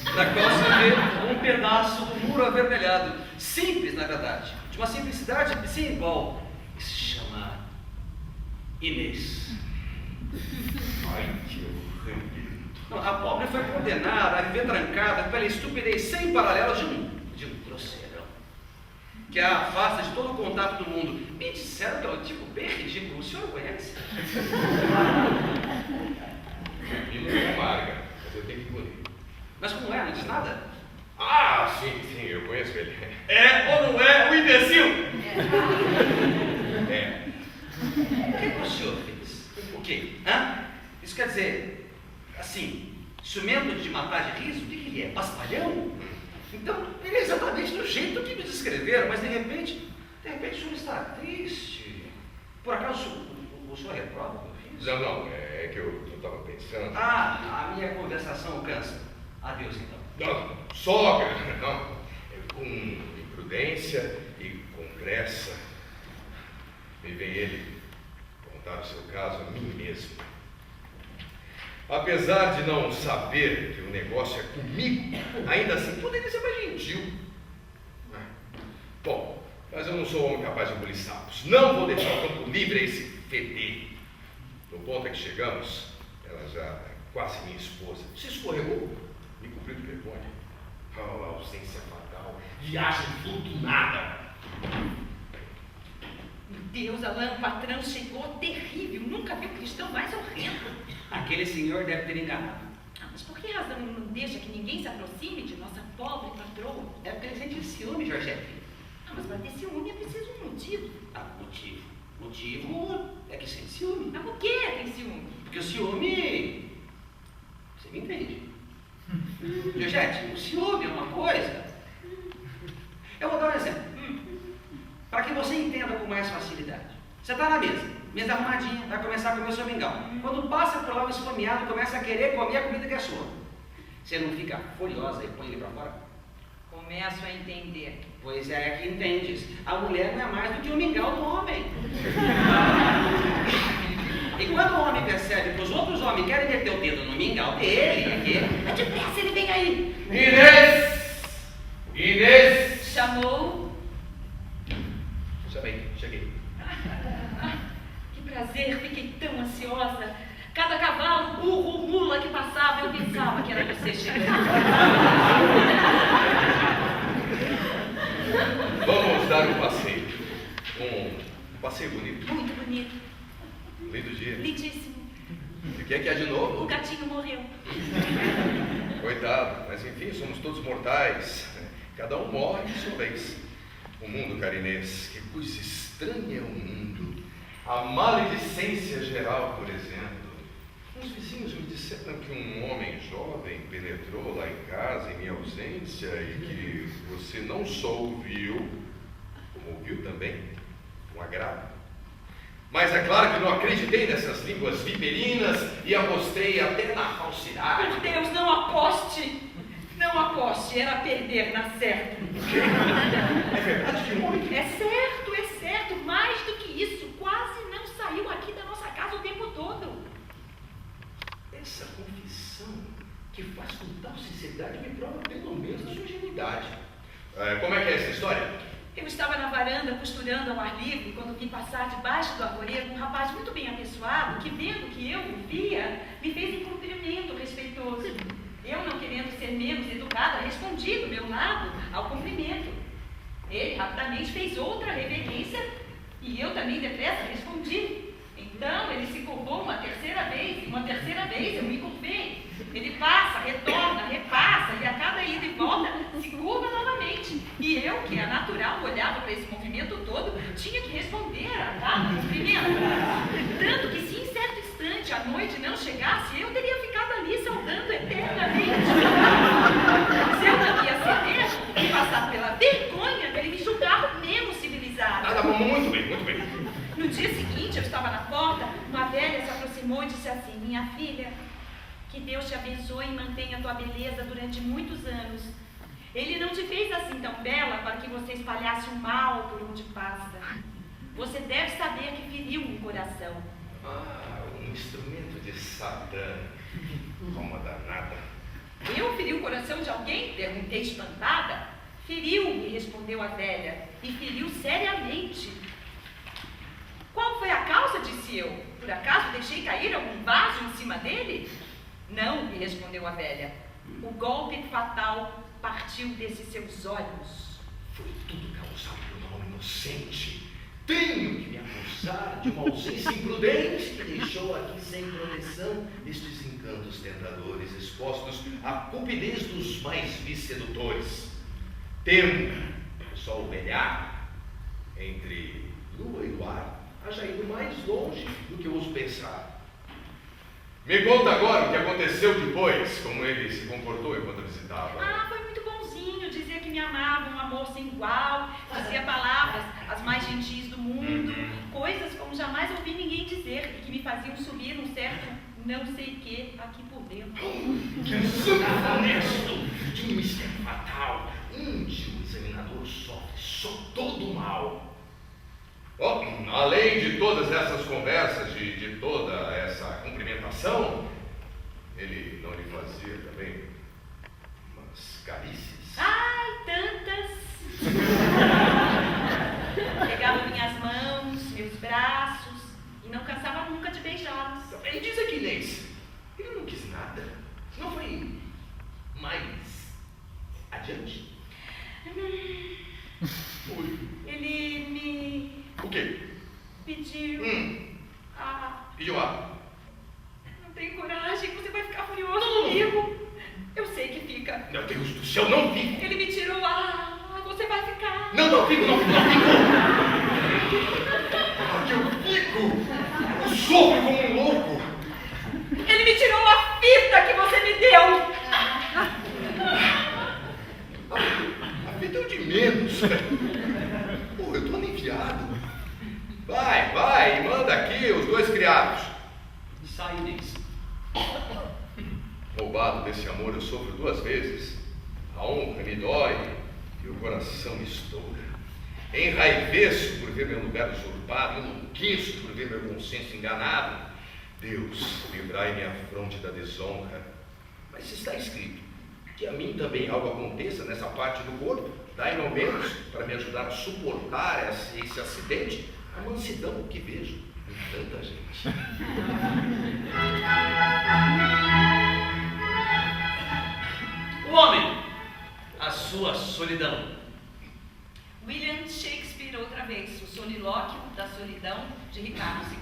da qual se vê um pedaço do muro avermelhado. Simples, na verdade, de uma simplicidade sem igual. E se chama Inês. Ai, que horrível. Não, a pobre foi condenada a viver trancada pela estupidez sem paralelo de um grosseirão, que a afasta de todo o contato do mundo. Me disseram que é um tipo bem ridículo. O senhor conhece? Aquilo é amarga, mas eu tenho que engolir. Mas como é? Não diz nada? Ah, sim, eu conheço ele. É ou não é o imbecil? É. O que o senhor fez? O quê? Isso quer dizer, assim, instrumento de matar de riso? O que ele é? Paspalhão? Então, ele é exatamente do jeito que me descreveram, mas de repente o senhor está triste. Por acaso o senhor reprova o que eu fiz? Não, é que eu estava pensando. A minha conversação cansa. Adeus, então. Não, sogra, não. Com imprudência e com pressa, me vem ele contar o seu caso a mim mesmo. Apesar de não saber que o negócio é comigo, ainda assim poderia ser mais gentil. Bom, mas eu não sou homem capaz de engolir sapos. Não vou deixar o campo livre a esse fedelho. No ponto em que chegamos, ela já é quase minha esposa. Se escorregou, me cobriu de vergonha. Oh, a ausência fatal. Viagem fortunada. Meu Deus, Alain, o patrão chegou terrível. Nunca vi um cristão mais horrendo. Aquele senhor deve ter enganado. Mas por que razão ele não deixa que ninguém se aproxime de nossa pobre patroa? É porque ele sente ciúme, Georgette. Mas para ter ciúme é preciso um motivo. Motivo. Motivo é que sente ciúme. Mas por que tem ciúme? Porque o ciúme... Você me entende? Georgette, o ciúme é uma coisa... Eu vou dar um exemplo. Para que você entenda com mais facilidade. Você está na mesa arrumadinha, vai começar a comer o seu mingau. Quando passa por lá um esfomeado, começa a querer comer a comida que é sua. Você não fica furiosa e põe ele para fora? Começo a entender. Pois é que entendes. A mulher não é mais do que o mingau do homem. E quando o homem percebe que os outros homens querem meter o dedo no mingau dele, é que... Mas depressa, ele vem aí. Inês! Inês! Chamou. Cheguei. Que prazer, fiquei tão ansiosa. Cada cavalo, burro, mula que passava, eu pensava que era você chegando. Vamos dar um passeio. Um passeio bonito. Muito bonito, Lindo dia. lindíssimo. E o que é de novo? O gatinho morreu. Coitado, mas enfim, somos todos mortais. Cada um morre de sua vez. O mundo, cara Inês, que coisa estranha é o mundo. A maledicência geral, por exemplo. Os vizinhos me disseram que um homem jovem penetrou lá em casa em minha ausência e que você não só ouviu, como ouviu também, com agrado. Mas é claro que não acreditei nessas línguas viperinas e apostei até na falsidade. Por Deus, não aposte. Não aposte, era perder, na certo. É verdade que um homem... É certo, mais do que isso, quase não saiu aqui da nossa casa o tempo todo. Essa confissão que faz com tal sinceridade me prova pelo menos a sua ingenuidade. Como é que é essa história? Eu estava na varanda costurando ao ar livre quando vi passar debaixo do arvoredo um rapaz muito bem apessoado que, vendo que eu o via, me fez um cumprimento respeitoso. Eu, não querendo ser menos educada, respondi do meu lado ao cumprimento. Ele rapidamente fez outra reverência e eu também depressa respondi. Então ele se curvou uma terceira vez eu me curvei. Ele passa, retorna, repassa e a cada ida e volta se curva novamente. E eu, que é natural, olhava para esse movimento todo, tinha que responder a cada cumprimento. Tanto que se em certo instante a noite não chegasse, eu teria ficado ali saudando eternamente. Se eu não ia ceder e passar pela vergonha dele me julgar menos civilizado. Tá bom, muito bem, muito bem. No dia seguinte, eu estava na porta, uma velha se aproximou e disse assim: minha filha, que Deus te abençoe e mantenha a tua beleza durante muitos anos. Ele não te fez assim tão bela para que você espalhasse o mal por onde passa. Você deve saber que feriu um coração. Um instrumento de Satã. Como danada. Eu feri o coração de alguém? Perguntei espantada. Feriu, me respondeu a velha, e feriu seriamente. Qual foi a causa, disse eu? Por acaso deixei cair algum vaso em cima dele? Não, me respondeu a velha. O golpe fatal partiu desses seus olhos. Foi tudo causado por um homem inocente. Tenho que me acusar de uma ausência imprudente que deixou aqui sem proteção estes encantos tentadores expostos à cupidez dos mais vis sedutores. Temo que só o velhaco, entre lua e luar, haja ido mais longe do que ouso pensar. Me conta agora o que aconteceu depois, como ele se comportou enquanto visitava. Foi muito bonzinho, dizia que me amava, um amor sem igual, dizia palavras as mais gentis do mundo, coisas como jamais ouvi ninguém dizer e que me faziam subir um certo não sei o que aqui por dentro. Que sangue honesto, de um mistério fatal, onde o examinador só todo o mal. Além de todas essas conversas, de toda essa cumprimentação, ele não lhe fazia também umas carícias? Ai, tantas! Pegava minhas mãos, meus braços e não cansava nunca de beijá-los. E diz aqui, Inês, ele não quis nada? Não foi mais adiante? Ele me... O quê? Pediu... Pediu a... Não tem coragem, você vai ficar furioso comigo. Eu sei que fica. Meu Deus do céu, não fico! Ele me tirou você vai ficar. Não fico! Que eu fico! Eu sofro como um louco! Ele me tirou a fita que você me deu! A fita é o de menos! Eu tô aliviado! Vai, manda aqui os dois criados! Sai, Inês. Roubado desse amor eu sofro duas vezes. A honra me dói e o coração me estoura. Enraiveço por ver meu lugar usurpado, enlouqueço por ver meu consciência enganado. Deus, livrai minha fronte da desonra. Mas está escrito que a mim também algo aconteça nessa parte do corpo, dai-me ao menos, para me ajudar a suportar esse acidente, a mansidão que vejo em tanta gente. O homem, a sua solidão. William Shakespeare outra vez, o solilóquio da solidão de Ricardo II.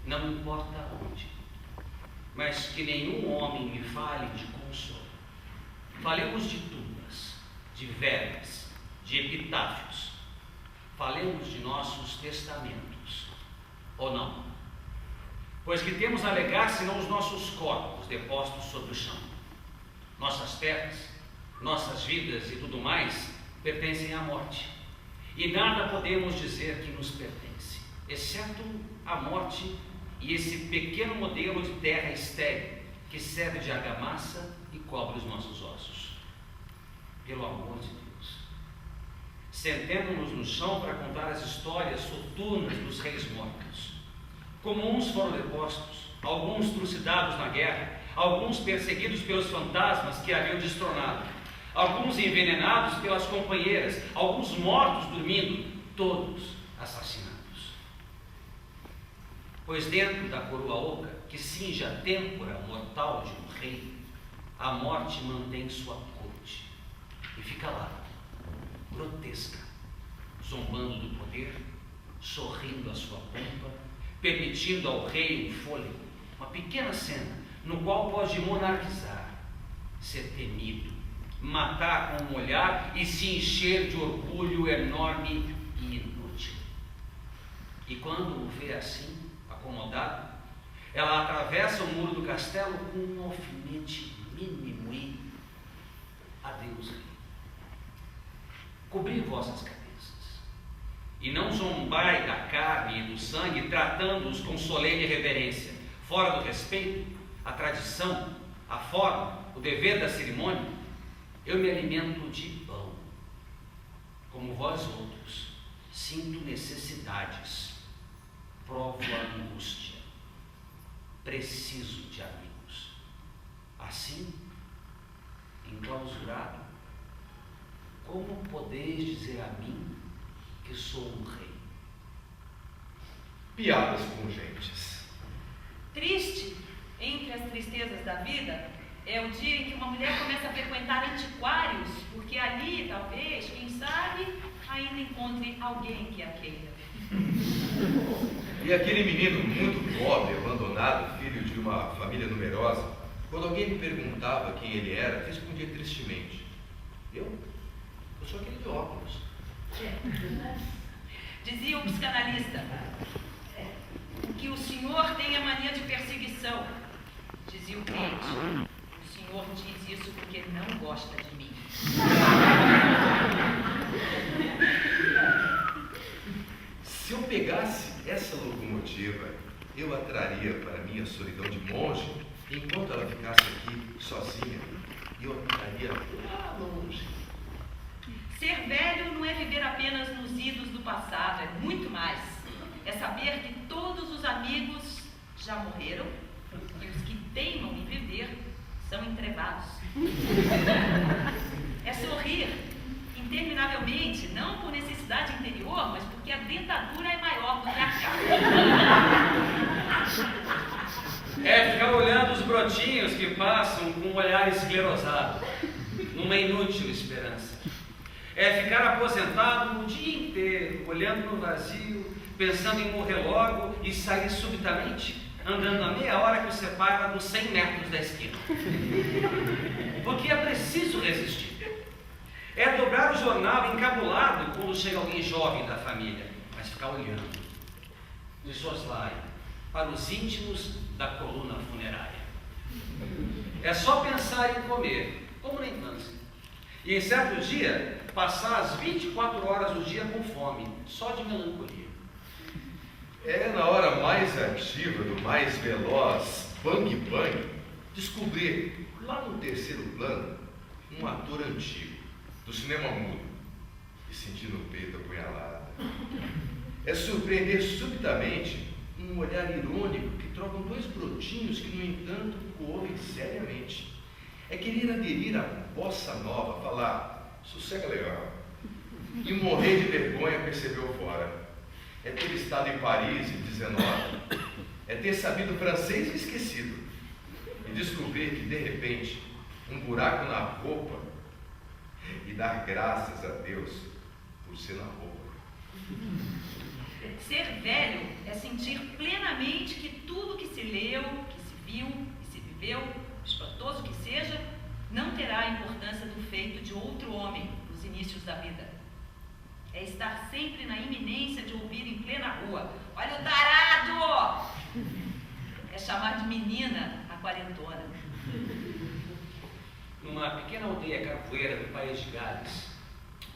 Não importa onde, mas que nenhum homem me fale de consolo. Falemos de tumbas, de velhas, de epitáfios. Falemos de nossos testamentos, ou não? Pois que temos a alegar senão os nossos corpos depostos sobre o chão. Nossas terras, nossas vidas e tudo mais pertencem à morte. E nada podemos dizer que nos pertence, exceto a morte e esse pequeno modelo de terra estéril que serve de argamassa e cobre os nossos ossos. Pelo amor de Deus, sentemo-nos no chão para contar as histórias soturnas dos reis mortos. Como uns foram depostos, alguns trucidados na guerra, alguns perseguidos pelos fantasmas que haviam destronado. alguns envenenados pelas companheiras, alguns mortos dormindo, todos assassinados. Pois dentro da coroa oca, que cinge a têmpora mortal de um rei, a morte mantém sua corte e fica lá, grotesca, zombando do poder, sorrindo à sua pompa, permitindo ao rei um fôlego, uma pequena cena no qual pode monarquizar, ser temido, matar com um olhar e se encher de orgulho enorme e inútil. E quando o vê assim, acomodado, ela atravessa o muro do castelo com um alfinete mínimo e adeus, rei. Cobri vossas cabeças, e não zombai da carne e do sangue, tratando-os com solene reverência, fora do respeito, a tradição, a forma, o dever da cerimônia. Eu me alimento de pão, como vós outros, sinto necessidades, provo a angústia, preciso de amigos. Assim, enclausurado, como podeis dizer a mim que sou um rei? Piadas pungentes. Triste, entre as tristezas da vida, é o dia em que uma mulher começa a frequentar antiquários, porque ali, talvez, quem sabe, ainda encontre alguém que a queira. E aquele menino muito pobre, abandonado, filho de uma família numerosa, quando alguém me perguntava quem ele era, respondia tristemente: Eu sou aquele de óculos. Dizia o psicanalista: que o senhor tem a mania de perseguição. Dizia o cliente: o senhor diz isso porque não gosta de mim. Se eu pegasse essa locomotiva, eu a traria para minha solidão de monge, enquanto ela ficasse aqui sozinha, e eu a traria lá longe. Ser velho não é viver apenas nos idos do passado, é muito mais. É saber que todos os amigos já morreram e os que teimam em viver são entrevados. É sorrir interminavelmente, não por necessidade interior, mas porque a dentadura é maior do que a cara. É ficar olhando os brotinhos que passam com um olhar esclerosado, numa inútil esperança. É ficar aposentado o dia inteiro, olhando no vazio, pensando em morrer logo e sair subitamente, andando a meia hora que o separa dos 100 metros da esquina. Porque é preciso resistir. É dobrar o jornal encabulado quando chega alguém jovem da família, mas ficar olhando, de soslaio, para os íntimos da coluna funerária. É só pensar em comer, como na infância. E em certo dia, passar as 24 horas do dia com fome, só de melancolia. É na hora mais ativa, do mais veloz bang-bang, descobrir lá no terceiro plano um ator antigo, do cinema mudo, e sentir no peito a punhalada. É surpreender subitamente um olhar irônico que trocam dois brotinhos que, no entanto, ouvem seriamente. É querer aderir à bossa nova, falar, sossega legal, e morrer de vergonha percebeu fora. É ter estado em Paris em 19, é ter sabido francês e esquecido, e descobrir que, de repente, um buraco na roupa, e dar graças a Deus por ser na roupa. Ser velho é sentir plenamente que tudo que se leu, que se viu e se viveu, espantoso que seja, não terá a importância do feito de outro homem nos inícios da vida. É estar sempre na iminência de ouvir em plena rua: olha o tarado! É chamar de menina a quarentona. Numa pequena aldeia carvoeira do país de Gales,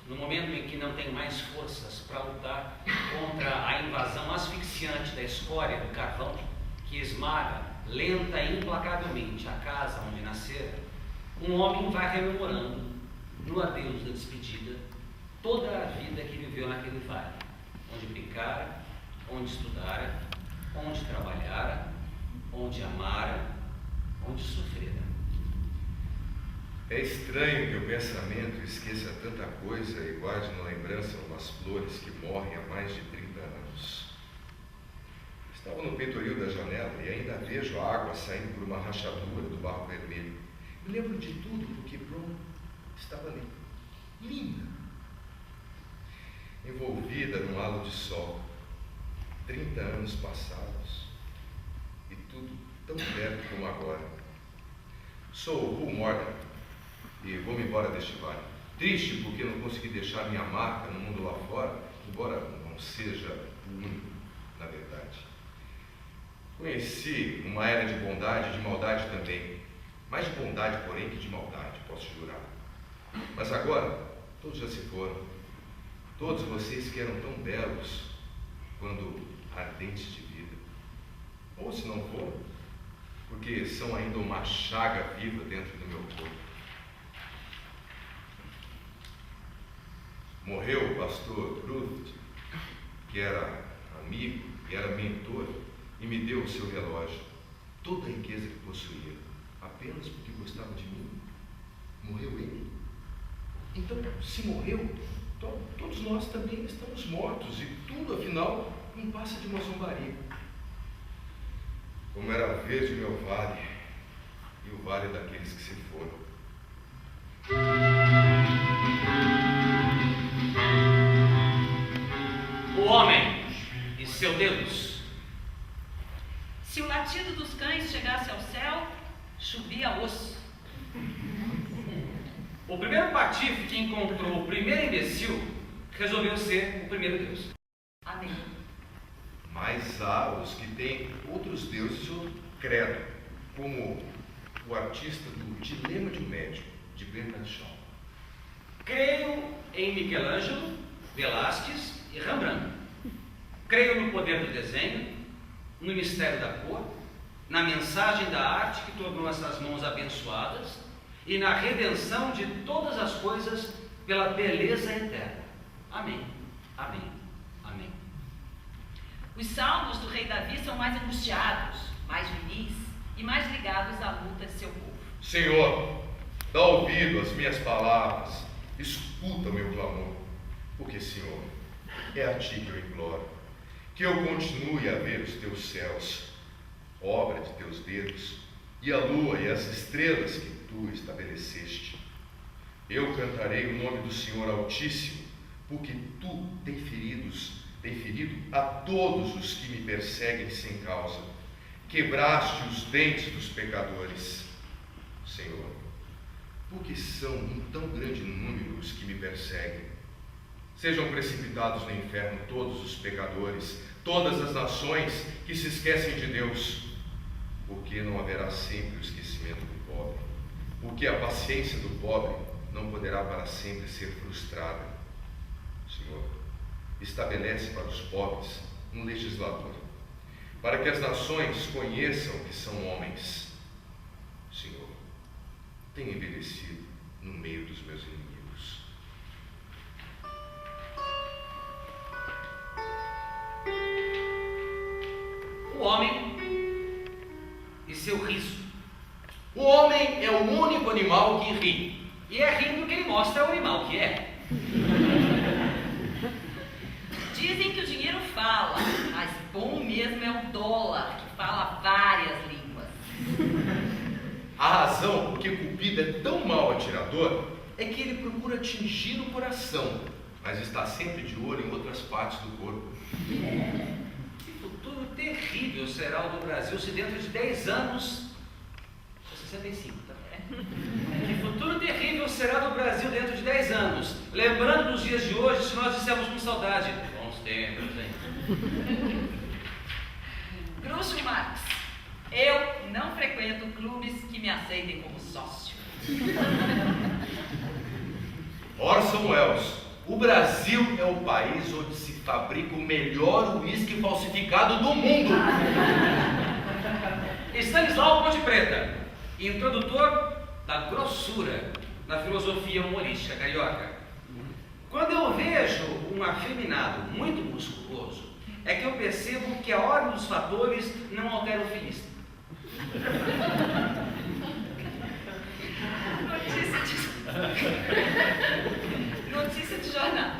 no momento em que não tem mais forças para lutar contra a invasão asfixiante da escória do carvão, que esmaga lenta e implacavelmente a casa onde nascera, um homem vai rememorando, no adeus da despedida, toda a vida que viveu naquele vale, onde brincara, onde estudara, onde trabalhara, onde amara, onde sofrera. É estranho que o pensamento esqueça tanta coisa e guarde na lembrança umas flores que morrem há mais de 30 anos. Estava no peitoril da janela e ainda vejo a água saindo por uma rachadura do barro vermelho. Me lembro de tudo porque Bron estava ali, linda, envolvida num halo de sol. 30 anos passados e tudo tão perto como agora. Sou o Bull Morgan e vou-me embora deste vale. Triste porque não consegui deixar minha marca no mundo lá fora, embora não seja o único, na verdade. Conheci uma era de bondade e de maldade também. Mais de bondade, porém, que de maldade, posso jurar. Mas agora, todos já se foram. Todos vocês que eram tão belos quando ardentes de vida. Ou se não foram, porque são ainda uma chaga viva dentro do meu corpo. Morreu o pastor Ruth, que era amigo e era mentor, e me deu o seu relógio, toda a riqueza que possuía, apenas porque gostava de mim. Morreu ele. Então, se morreu, todos nós também estamos mortos, e tudo, afinal, não passa de uma zombaria. Como era verde o meu vale, e o vale daqueles que se foram. O homem e seu Deus. Se o latido dos cães chegasse ao céu, chovia osso. O primeiro patife que encontrou o primeiro imbecil resolveu ser o primeiro Deus. Amém. Mas há os que têm outros deuses ou credo, como o artista do Dilema de um Médico, de Bernard Shaw. Creio em Michelangelo, Velázquez e Rembrandt. Creio no poder do desenho, no mistério da cor, na mensagem da arte que tornou essas mãos abençoadas e na redenção de todas as coisas pela beleza eterna. Amém. Amém. Amém. Os salmos do rei Davi são mais angustiados, mais viris e mais ligados à luta de seu povo. Senhor, dá ouvido às minhas palavras, escuta o meu clamor, porque, Senhor, é a Ti que eu imploro, que eu continue a ver os Teus céus, obra de Teus dedos, e a lua e as estrelas que Tu estabeleceste. Eu cantarei o nome do Senhor Altíssimo, porque Tu tens ferido a todos os que me perseguem sem causa. Quebraste os dentes dos pecadores. Senhor, porque são um tão grande número os que me perseguem. Sejam precipitados no inferno todos os pecadores, todas as nações que se esquecem de Deus, porque não haverá sempre o esquecimento do pobre, porque a paciência do pobre não poderá para sempre ser frustrada. Senhor, estabelece para os pobres um legislador, para que as nações conheçam que são homens. Senhor, tenho envelhecido no meio dos meus inimigos. O homem e seu riso. O homem é o único animal que ri. E é rindo que ele mostra o animal que é. Dizem que o dinheiro fala, mas bom mesmo é o dólar, que fala várias línguas. A razão por que Cupido é tão mau atirador é que ele procura atingir o coração, mas está sempre de olho em outras partes do corpo. Que futuro terrível será o do Brasil se dentro de 10 anos... 65, tá? Que futuro terrível será do Brasil dentro de 10 anos. Lembrando dos dias de hoje, se nós dissermos com saudade. Bons tempos, hein? Groucho Marx, eu não frequento clubes que me aceitem como sócio. Orson Welles, o Brasil é o país onde se fabrica o melhor uísque falsificado do mundo. Stanislau Ponte Preta, introdutor da grossura na filosofia humorística carioca. Quando eu vejo um afeminado muito musculoso, é que eu percebo que a ordem dos fatores não altera o filista. Notícia Notícia de jornal.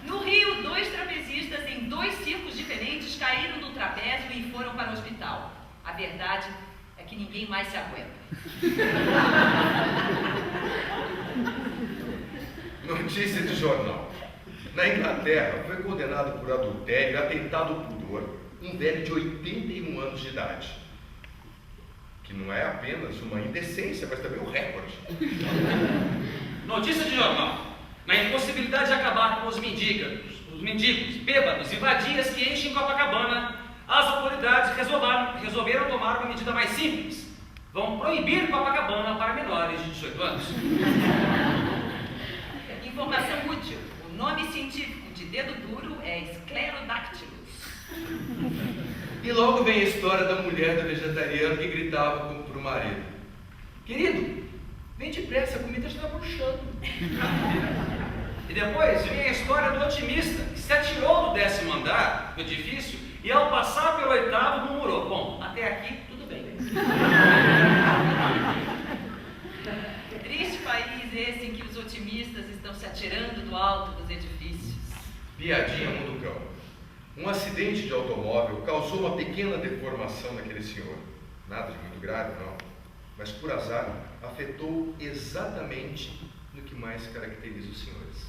No Rio, 2 trapezistas em 2 circos diferentes caíram do trapézio e foram para o hospital. A verdade é que ninguém mais se aguenta. Notícia de jornal. Na Inglaterra, foi condenado por adultério e atentado ao pudor um velho de 81 anos de idade. Que não é apenas uma indecência, mas também um recorde. Notícia de jornal. Na impossibilidade de acabar com os mendigos, bêbados e vadias que enchem Copacabana, as autoridades resolveram tomar uma medida mais simples. Vão proibir Copacabana para menores de 18 anos. Informação útil. O nome científico de dedo duro é Sclerodactylus. E logo vem a história da mulher do vegetariano que gritava para o marido: querido, vem depressa, a comida está murchando. E depois vem a história do otimista que se atirou do 10º andar do edifício e ao passar pelo 8º murmurou: bom, até aqui tudo bem. Triste país esse em que os otimistas estão se atirando do alto dos edifícios. Piadinha mundo cão. Um acidente de automóvel causou uma pequena deformação naquele senhor. Nada de muito grave, não. Mas por azar, afetou exatamente no que mais caracteriza os senhores.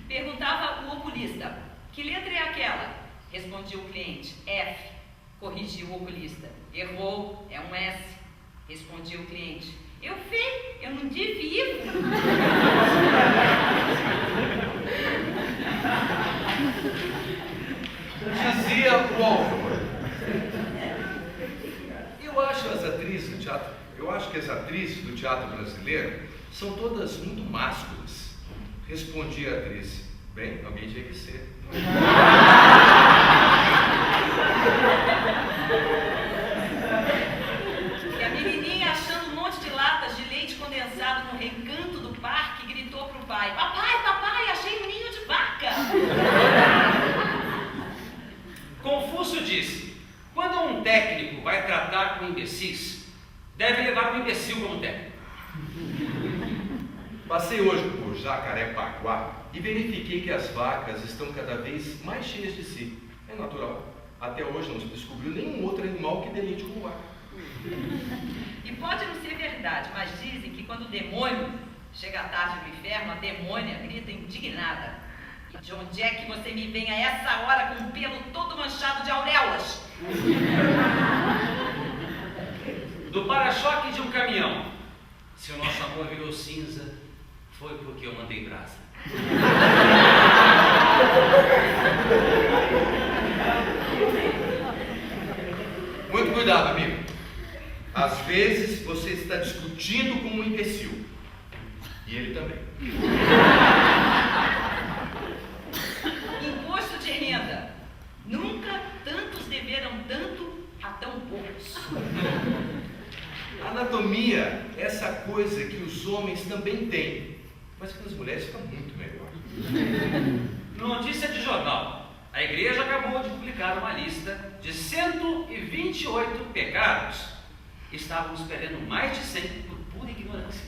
Perguntava o oculista: que letra é aquela? Respondia o cliente: F. Corrigiu o oculista: errou, é um S. Respondia o cliente: eu sei, eu não divido. Dizia o autor: eu acho que as atrizes do teatro brasileiro são todas muito másculas. Respondia a atriz: bem, alguém tinha que ser. E a menininha, achando um monte de latas de leite condensado no recanto do parque, gritou pro pai: papai, papai, achei um ninho de vaca. Confúcio disse: quando um técnico vai tratar com imbecis, deve levar um imbecil como técnico. Passei hoje por Jacarepaguá e verifiquei que as vacas estão cada vez mais cheias de si. É natural. Até hoje não se descobriu nenhum outro animal que delite como vaca. E pode não ser verdade, mas dizem que quando o demônio chega à tarde no inferno, a demônia grita indignada: e de onde é que você me vem a essa hora com o pelo todo manchado de auréolas? Do para-choque de um caminhão: se o nosso amor virou cinza, foi porque eu mandei brasa. Muito cuidado, amigo. Às vezes você está discutindo com um imbecil. E ele também. Imposto de renda. Nunca tantos deveram tanto a tão poucos. Anatomia é essa coisa que os homens também têm, mas que as mulheres fica muito melhor. Notícia de jornal. A igreja acabou de publicar uma lista de 128 pecados. Estávamos perdendo mais de 100 por pura ignorância.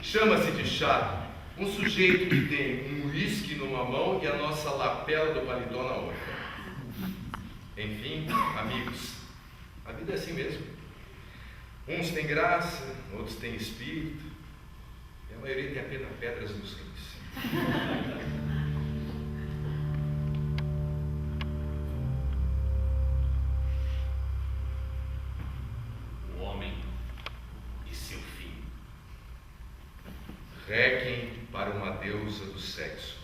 Chama-se de chato um sujeito que tem um uísque numa mão e a nossa lapela do paletó na outra. Enfim, amigos, a vida é assim mesmo. Uns têm graça, outros têm espírito, e a maioria tem apenas pedras nos rins. O homem e seu fim. Requiem para uma deusa do sexo,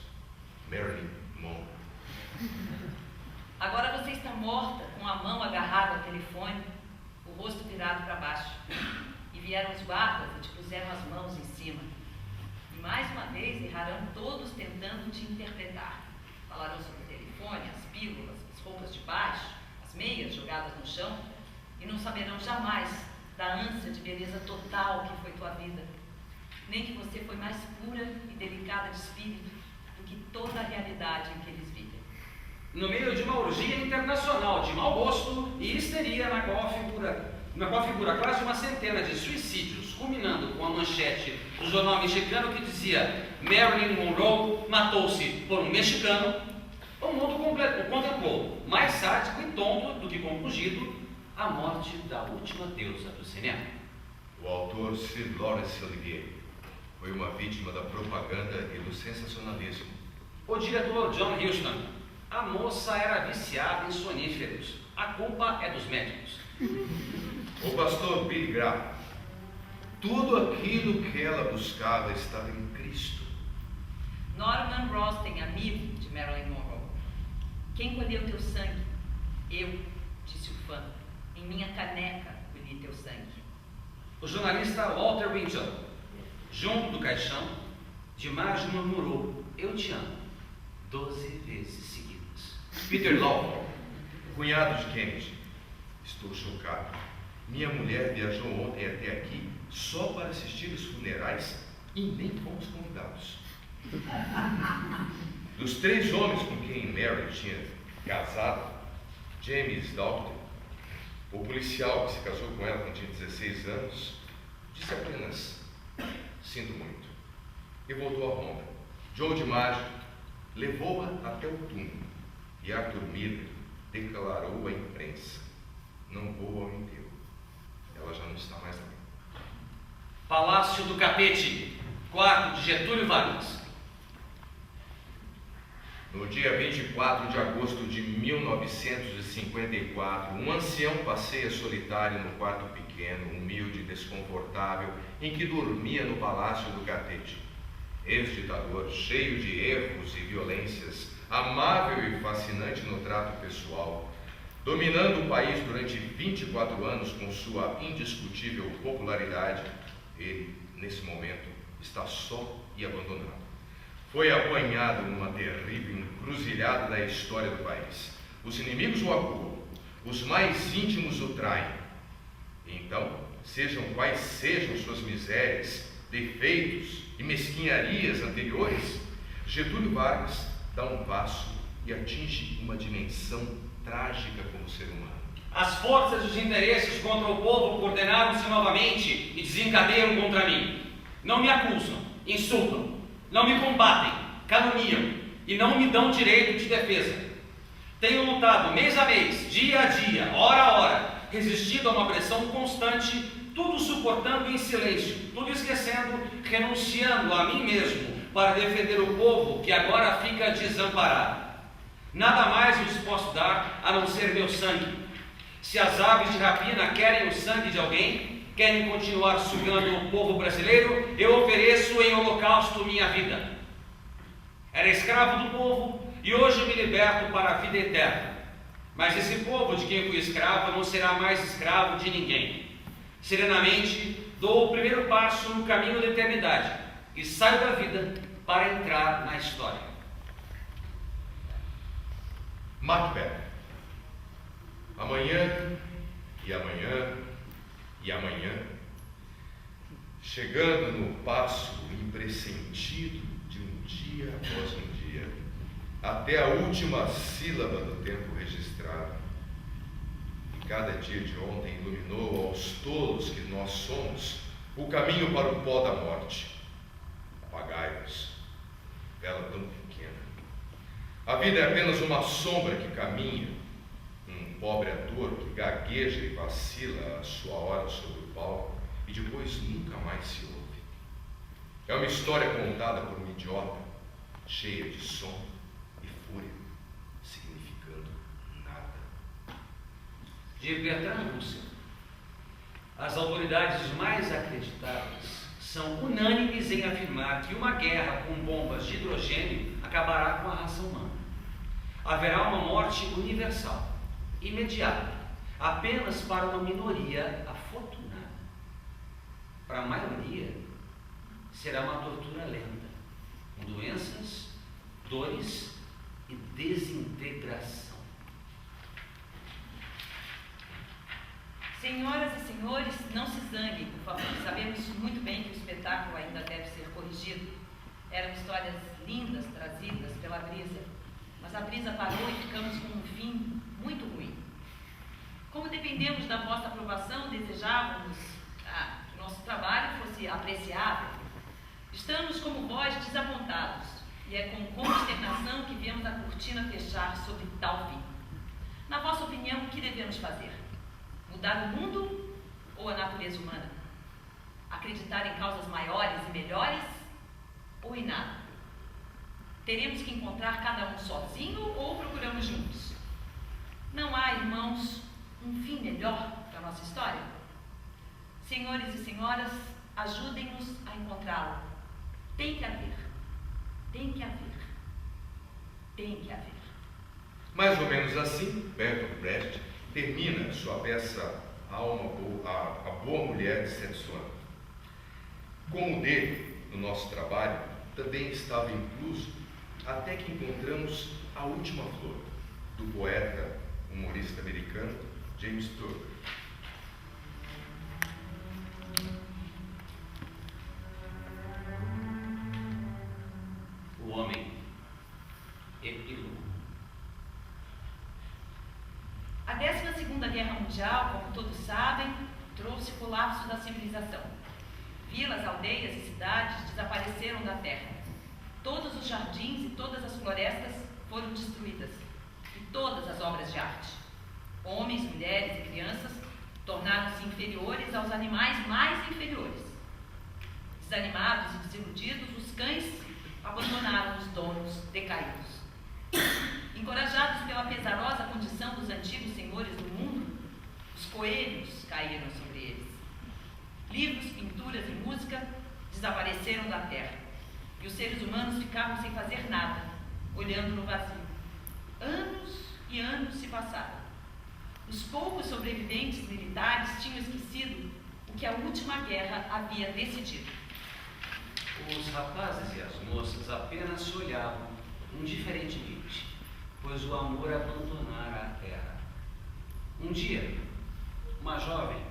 Marilyn Monroe. Agora você está morta, com a mão agarrada ao telefone, o rosto virado para baixo. E vieram os guardas e te puseram as mãos em cima. E mais uma vez errarão todos tentando te interpretar. Falarão sobre o telefone, as pílulas, as roupas de baixo, as meias jogadas no chão, e não saberão jamais da ânsia de beleza total que foi tua vida, nem que você foi mais pura e delicada de espírito do que toda a realidade em que eles vivem. No meio de uma orgia internacional de mau gosto e histeria na qual figura na qual figura quase uma centena de suicídios, culminando com a manchete do jornal mexicano que dizia Marilyn Monroe matou-se por um mexicano, o mundo contemplou, mais sádico e tonto do que compungido, a morte da última deusa do cinema. O autor Sir Laurence Olivier foi uma vítima da propaganda e do sensacionalismo. O diretor John Huston: a moça era viciada em soníferos. A culpa é dos médicos. O pastor Billy Graham: tudo aquilo que ela buscava estava em Cristo. Norman Rosten, amigo de Marilyn Monroe. Quem colheu teu sangue? Eu, disse o fã. Em minha caneca colhi teu sangue. O jornalista Walter Winchell, junto do caixão, DiMaggio murmurou: eu te amo, 12 vezes seguidas. Peter Lawford, cunhado de Kennedy: estou chocado. Minha mulher viajou ontem até aqui só para assistir os funerais e nem fomos convidados. Dos 3 homens com quem Mary tinha casado, James Dalton, o policial que se casou com ela quando tinha 16 anos, disse apenas: sinto muito, e voltou a Roma. Joe DiMaggio levou-a até o túmulo e Arthur Miller declarou à imprensa: não vou ao enterro, ela já não está mais lá. Palácio do Capete, quarto de Getúlio Vargas. No dia 24 de agosto de 1954, um ancião passeia solitário no quarto pequeno, humilde e desconfortável, em que dormia no Palácio do Catete. Ex-ditador, cheio de erros e violências, amável e fascinante no trato pessoal, dominando o país durante 24 anos com sua indiscutível popularidade, ele, nesse momento, está só e abandonado. Foi apanhado numa terrível encruzilhada da história do país. Os inimigos o acuam, os mais íntimos o traem. Então, sejam quais sejam suas misérias, defeitos e mesquinharias anteriores, Getúlio Vargas dá um passo e atinge uma dimensão trágica como ser humano. As forças e os interesses contra o povo coordenaram-se novamente e desencadeiam contra mim. Não me acusam, insultam, não me combatem, caluniam e não me dão direito de defesa. Tenho lutado mês a mês, dia a dia, hora a hora, resistido a uma pressão constante, tudo suportando em silêncio, tudo esquecendo, renunciando a mim mesmo para defender o povo que agora fica desamparado. Nada mais lhes posso dar a não ser meu sangue. Se as aves de rapina querem o sangue de alguém, querem continuar sugando o povo brasileiro, eu ofereço em holocausto minha vida. Era escravo do povo e hoje me liberto para a vida eterna. Mas esse povo de quem fui escravo não será mais escravo de ninguém. Serenamente dou o primeiro passo no caminho da eternidade e saio da vida para entrar na história. Macbeth. Amanhã e amanhã e amanhã, chegando no passo impressentido de um dia após um dia, até a última sílaba do tempo registrado. E cada dia de ontem iluminou aos tolos que nós somos o caminho para o pó da morte. Apagai-vos, vela tão pequena. A vida é apenas uma sombra que caminha, um pobre ator que gagueja e vacila a sua hora sobre o palco e depois nunca mais se ouve. É uma história contada por um idiota, cheia de som e fúria, significando nada. De Bertrand Russell: as autoridades mais acreditadas são unânimes em afirmar que uma guerra com bombas de hidrogênio acabará com a raça humana. Haverá uma morte universal, imediata, apenas para uma minoria afortunada. Para a maioria, será uma tortura lenta, com doenças, dores e desintegração. Senhoras e senhores, não se zanguem, por favor. Sabemos muito bem que o espetáculo ainda deve ser corrigido. Eram histórias lindas trazidas pela brisa, mas a brisa parou e ficamos com um fim muito ruim. Como dependemos da vossa aprovação, desejávamos que nosso trabalho fosse apreciável. Estamos, como vós, desapontados, e é com consternação que vemos a cortina fechar sobre tal fim. Na vossa opinião, o que devemos fazer? Mudar o mundo ou a natureza humana? Acreditar em causas maiores e melhores ou em nada? Teremos que encontrar cada um sozinho ou procuramos juntos? Não há, irmãos, um fim melhor para a nossa história? Senhores e senhoras, ajudem-nos a encontrá-lo. Tem que haver. Tem que haver. Tem que haver. Mais ou menos assim, Bertolt Brecht termina sua peça A Boa Mulher de Saint-Saëns. Como o dele, no nosso trabalho, também estava incluso até que encontramos A Última Flor, do poeta humorista americano James Turner. O homem, epílogo. A 12ª Guerra Mundial, como todos sabem, trouxe o colapso da civilização. Vilas, aldeias e cidades desapareceram da terra. Todos os jardins e todas as florestas foram destruídas. E todas as obras de arte. Homens, mulheres e crianças tornaram-se inferiores aos animais mais inferiores. Desanimados e desiludidos, os cães abandonaram os donos decaídos. Encorajados pela pesarosa condição dos antigos senhores do mundo, os coelhos caíram sobre eles. Livros, pinturas e música desapareceram da terra. E os seres humanos ficavam sem fazer nada, olhando no vazio. Anos e anos se passaram. Os poucos sobreviventes militares tinham esquecido o que a última guerra havia decidido. Os rapazes e as moças apenas se olhavam indiferentemente, pois o amor abandonara a terra. Um dia, uma jovem,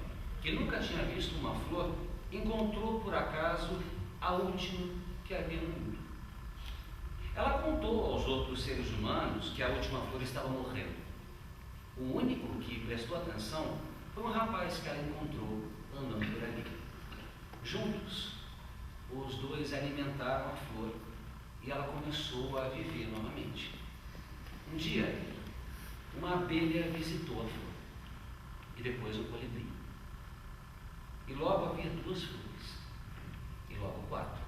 que nunca tinha visto uma flor, encontrou por acaso a última que havia no mundo. Ela contou aos outros seres humanos que a última flor estava morrendo. O único que prestou atenção foi um rapaz que ela encontrou andando por ali. Juntos, os dois alimentaram a flor e ela começou a viver novamente. Um dia, uma abelha visitou a flor e depois um colibri. E logo havia 2 flores, e logo 4,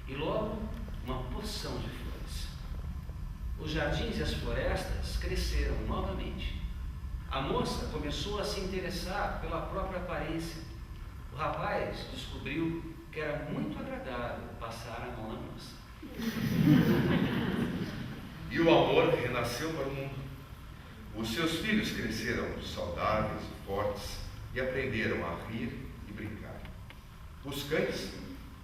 e logo uma porção de flores. Os jardins e as florestas cresceram novamente. A moça começou a se interessar pela própria aparência. O rapaz descobriu que era muito agradável passar a mão na moça. E o amor renasceu para o mundo. Os seus filhos cresceram saudáveis e fortes e aprenderam a rir e brincar. Os cães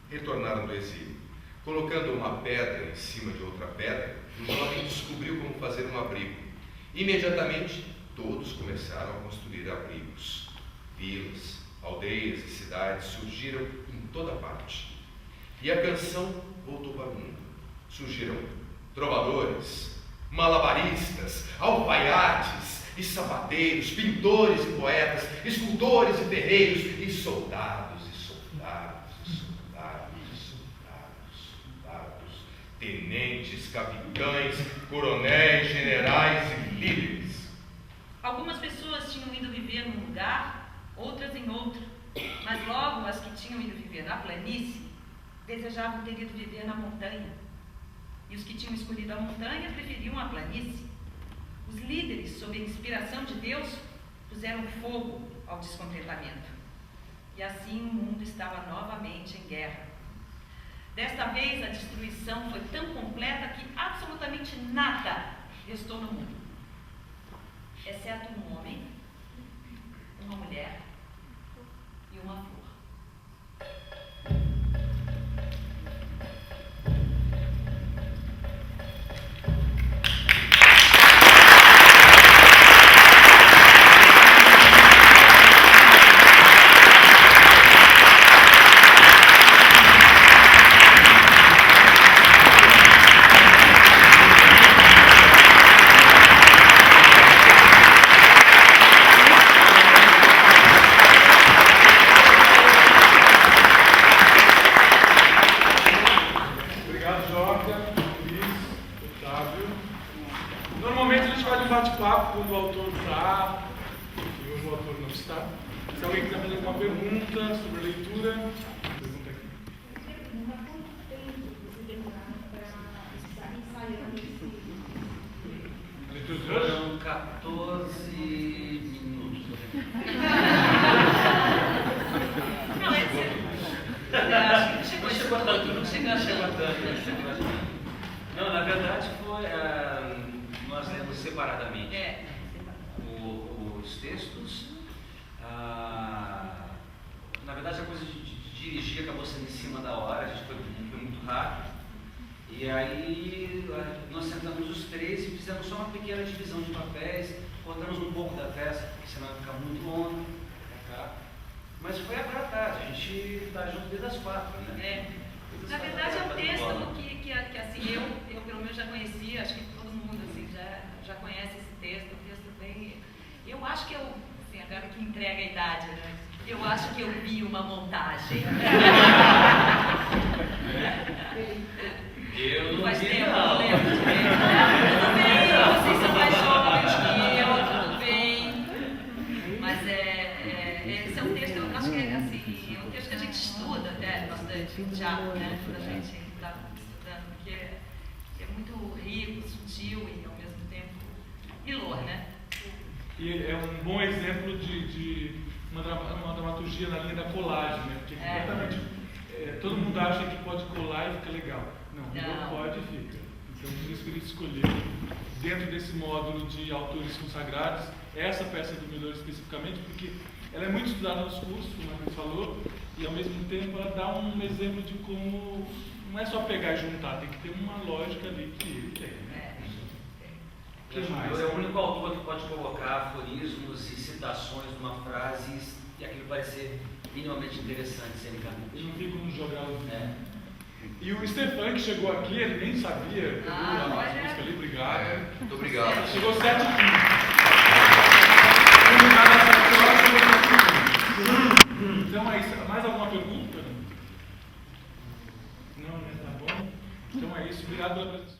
retornaram do exílio. Colocando uma pedra em cima de outra pedra, o jovem descobriu como fazer um abrigo. Imediatamente, todos começaram a construir abrigos. Vilas, aldeias e cidades surgiram em toda parte. E a canção voltou para o mundo. Surgiram trovadores, malabaristas, alfaiates e sapateiros, pintores e poetas, escultores e ferreiros, e soldados e soldados e soldados e soldados, soldados, tenentes, capitães, coronéis, generais e líderes. Algumas pessoas tinham ido viver num lugar, outras em outro, mas logo as que tinham ido viver na planície desejavam ter ido viver na montanha. E os que tinham escolhido a montanha preferiam a planície. Os líderes, sob a inspiração de Deus, puseram fogo ao descontentamento. E assim o mundo estava novamente em guerra. Desta vez a destruição foi tão completa que absolutamente nada restou no mundo, exceto um homem, uma mulher e uma flor. Normalmente a gente faz um bate-papo quando o autor está, e hoje o autor não está. Se alguém quiser fazer alguma pergunta sobre a leitura, pergunta aqui. A leitura de hoje? Foram 14 minutos. Não, acho que não chegou a tanto. Não chegou a tanto. Não, na verdade foi. Nós lemos separadamente os textos. Na verdade, a coisa de dirigir acabou sendo em cima da hora, a gente foi muito rápido. E aí nós sentamos os três e fizemos só uma pequena divisão de papéis, contamos um pouco da peça, porque senão vai ficar muito longa. Tá? Mas foi agora à tarde, a gente está junto desde as 4, né? Na verdade é um texto que assim, eu pelo menos já conhecia, acho que todo mundo assim, já conhece esse texto, um texto bem. Eu acho que assim, agora que entrega a idade, né? Eu acho que eu vi uma montagem. Eu não Faz vi, tempo, não. não lembro de ver. Tudo bem, vocês são mais jovens que eu, tudo bem. Mas esse é um texto, eu acho que é assim, é um texto que a gente estuda até bastante, teatro, né? Quando a gente está estudando, porque é muito rico, sutil e ao mesmo tempo ilor, né? E é um bom exemplo de uma dramaturgia na linha da colagem, né? Porque completamente, todo mundo acha que pode colar e fica legal. Não pode e fica. Então, por isso que ele escolheu, dentro desse módulo de autores consagrados, essa peça do Miller especificamente, porque ela é muito estudada nos cursos, como a gente falou, e ao mesmo tempo ela dá um exemplo de como não é só pegar e juntar, tem que ter uma lógica ali que ele tem, né? O Miller é o único autor que pode colocar aforismos e citações numa frase e aquilo parecer minimamente interessante, sem Eles não ficam no jogar os... E o Stefan, que chegou aqui, ele nem sabia. Ah, a olha. música ali, obrigado. Muito obrigado. Chegou 7h15. Combinado às 7 horas, chegou 7h15. Então é isso. Mais alguma pergunta? Não, né? Tá bom. Então é isso. Obrigado pela presença.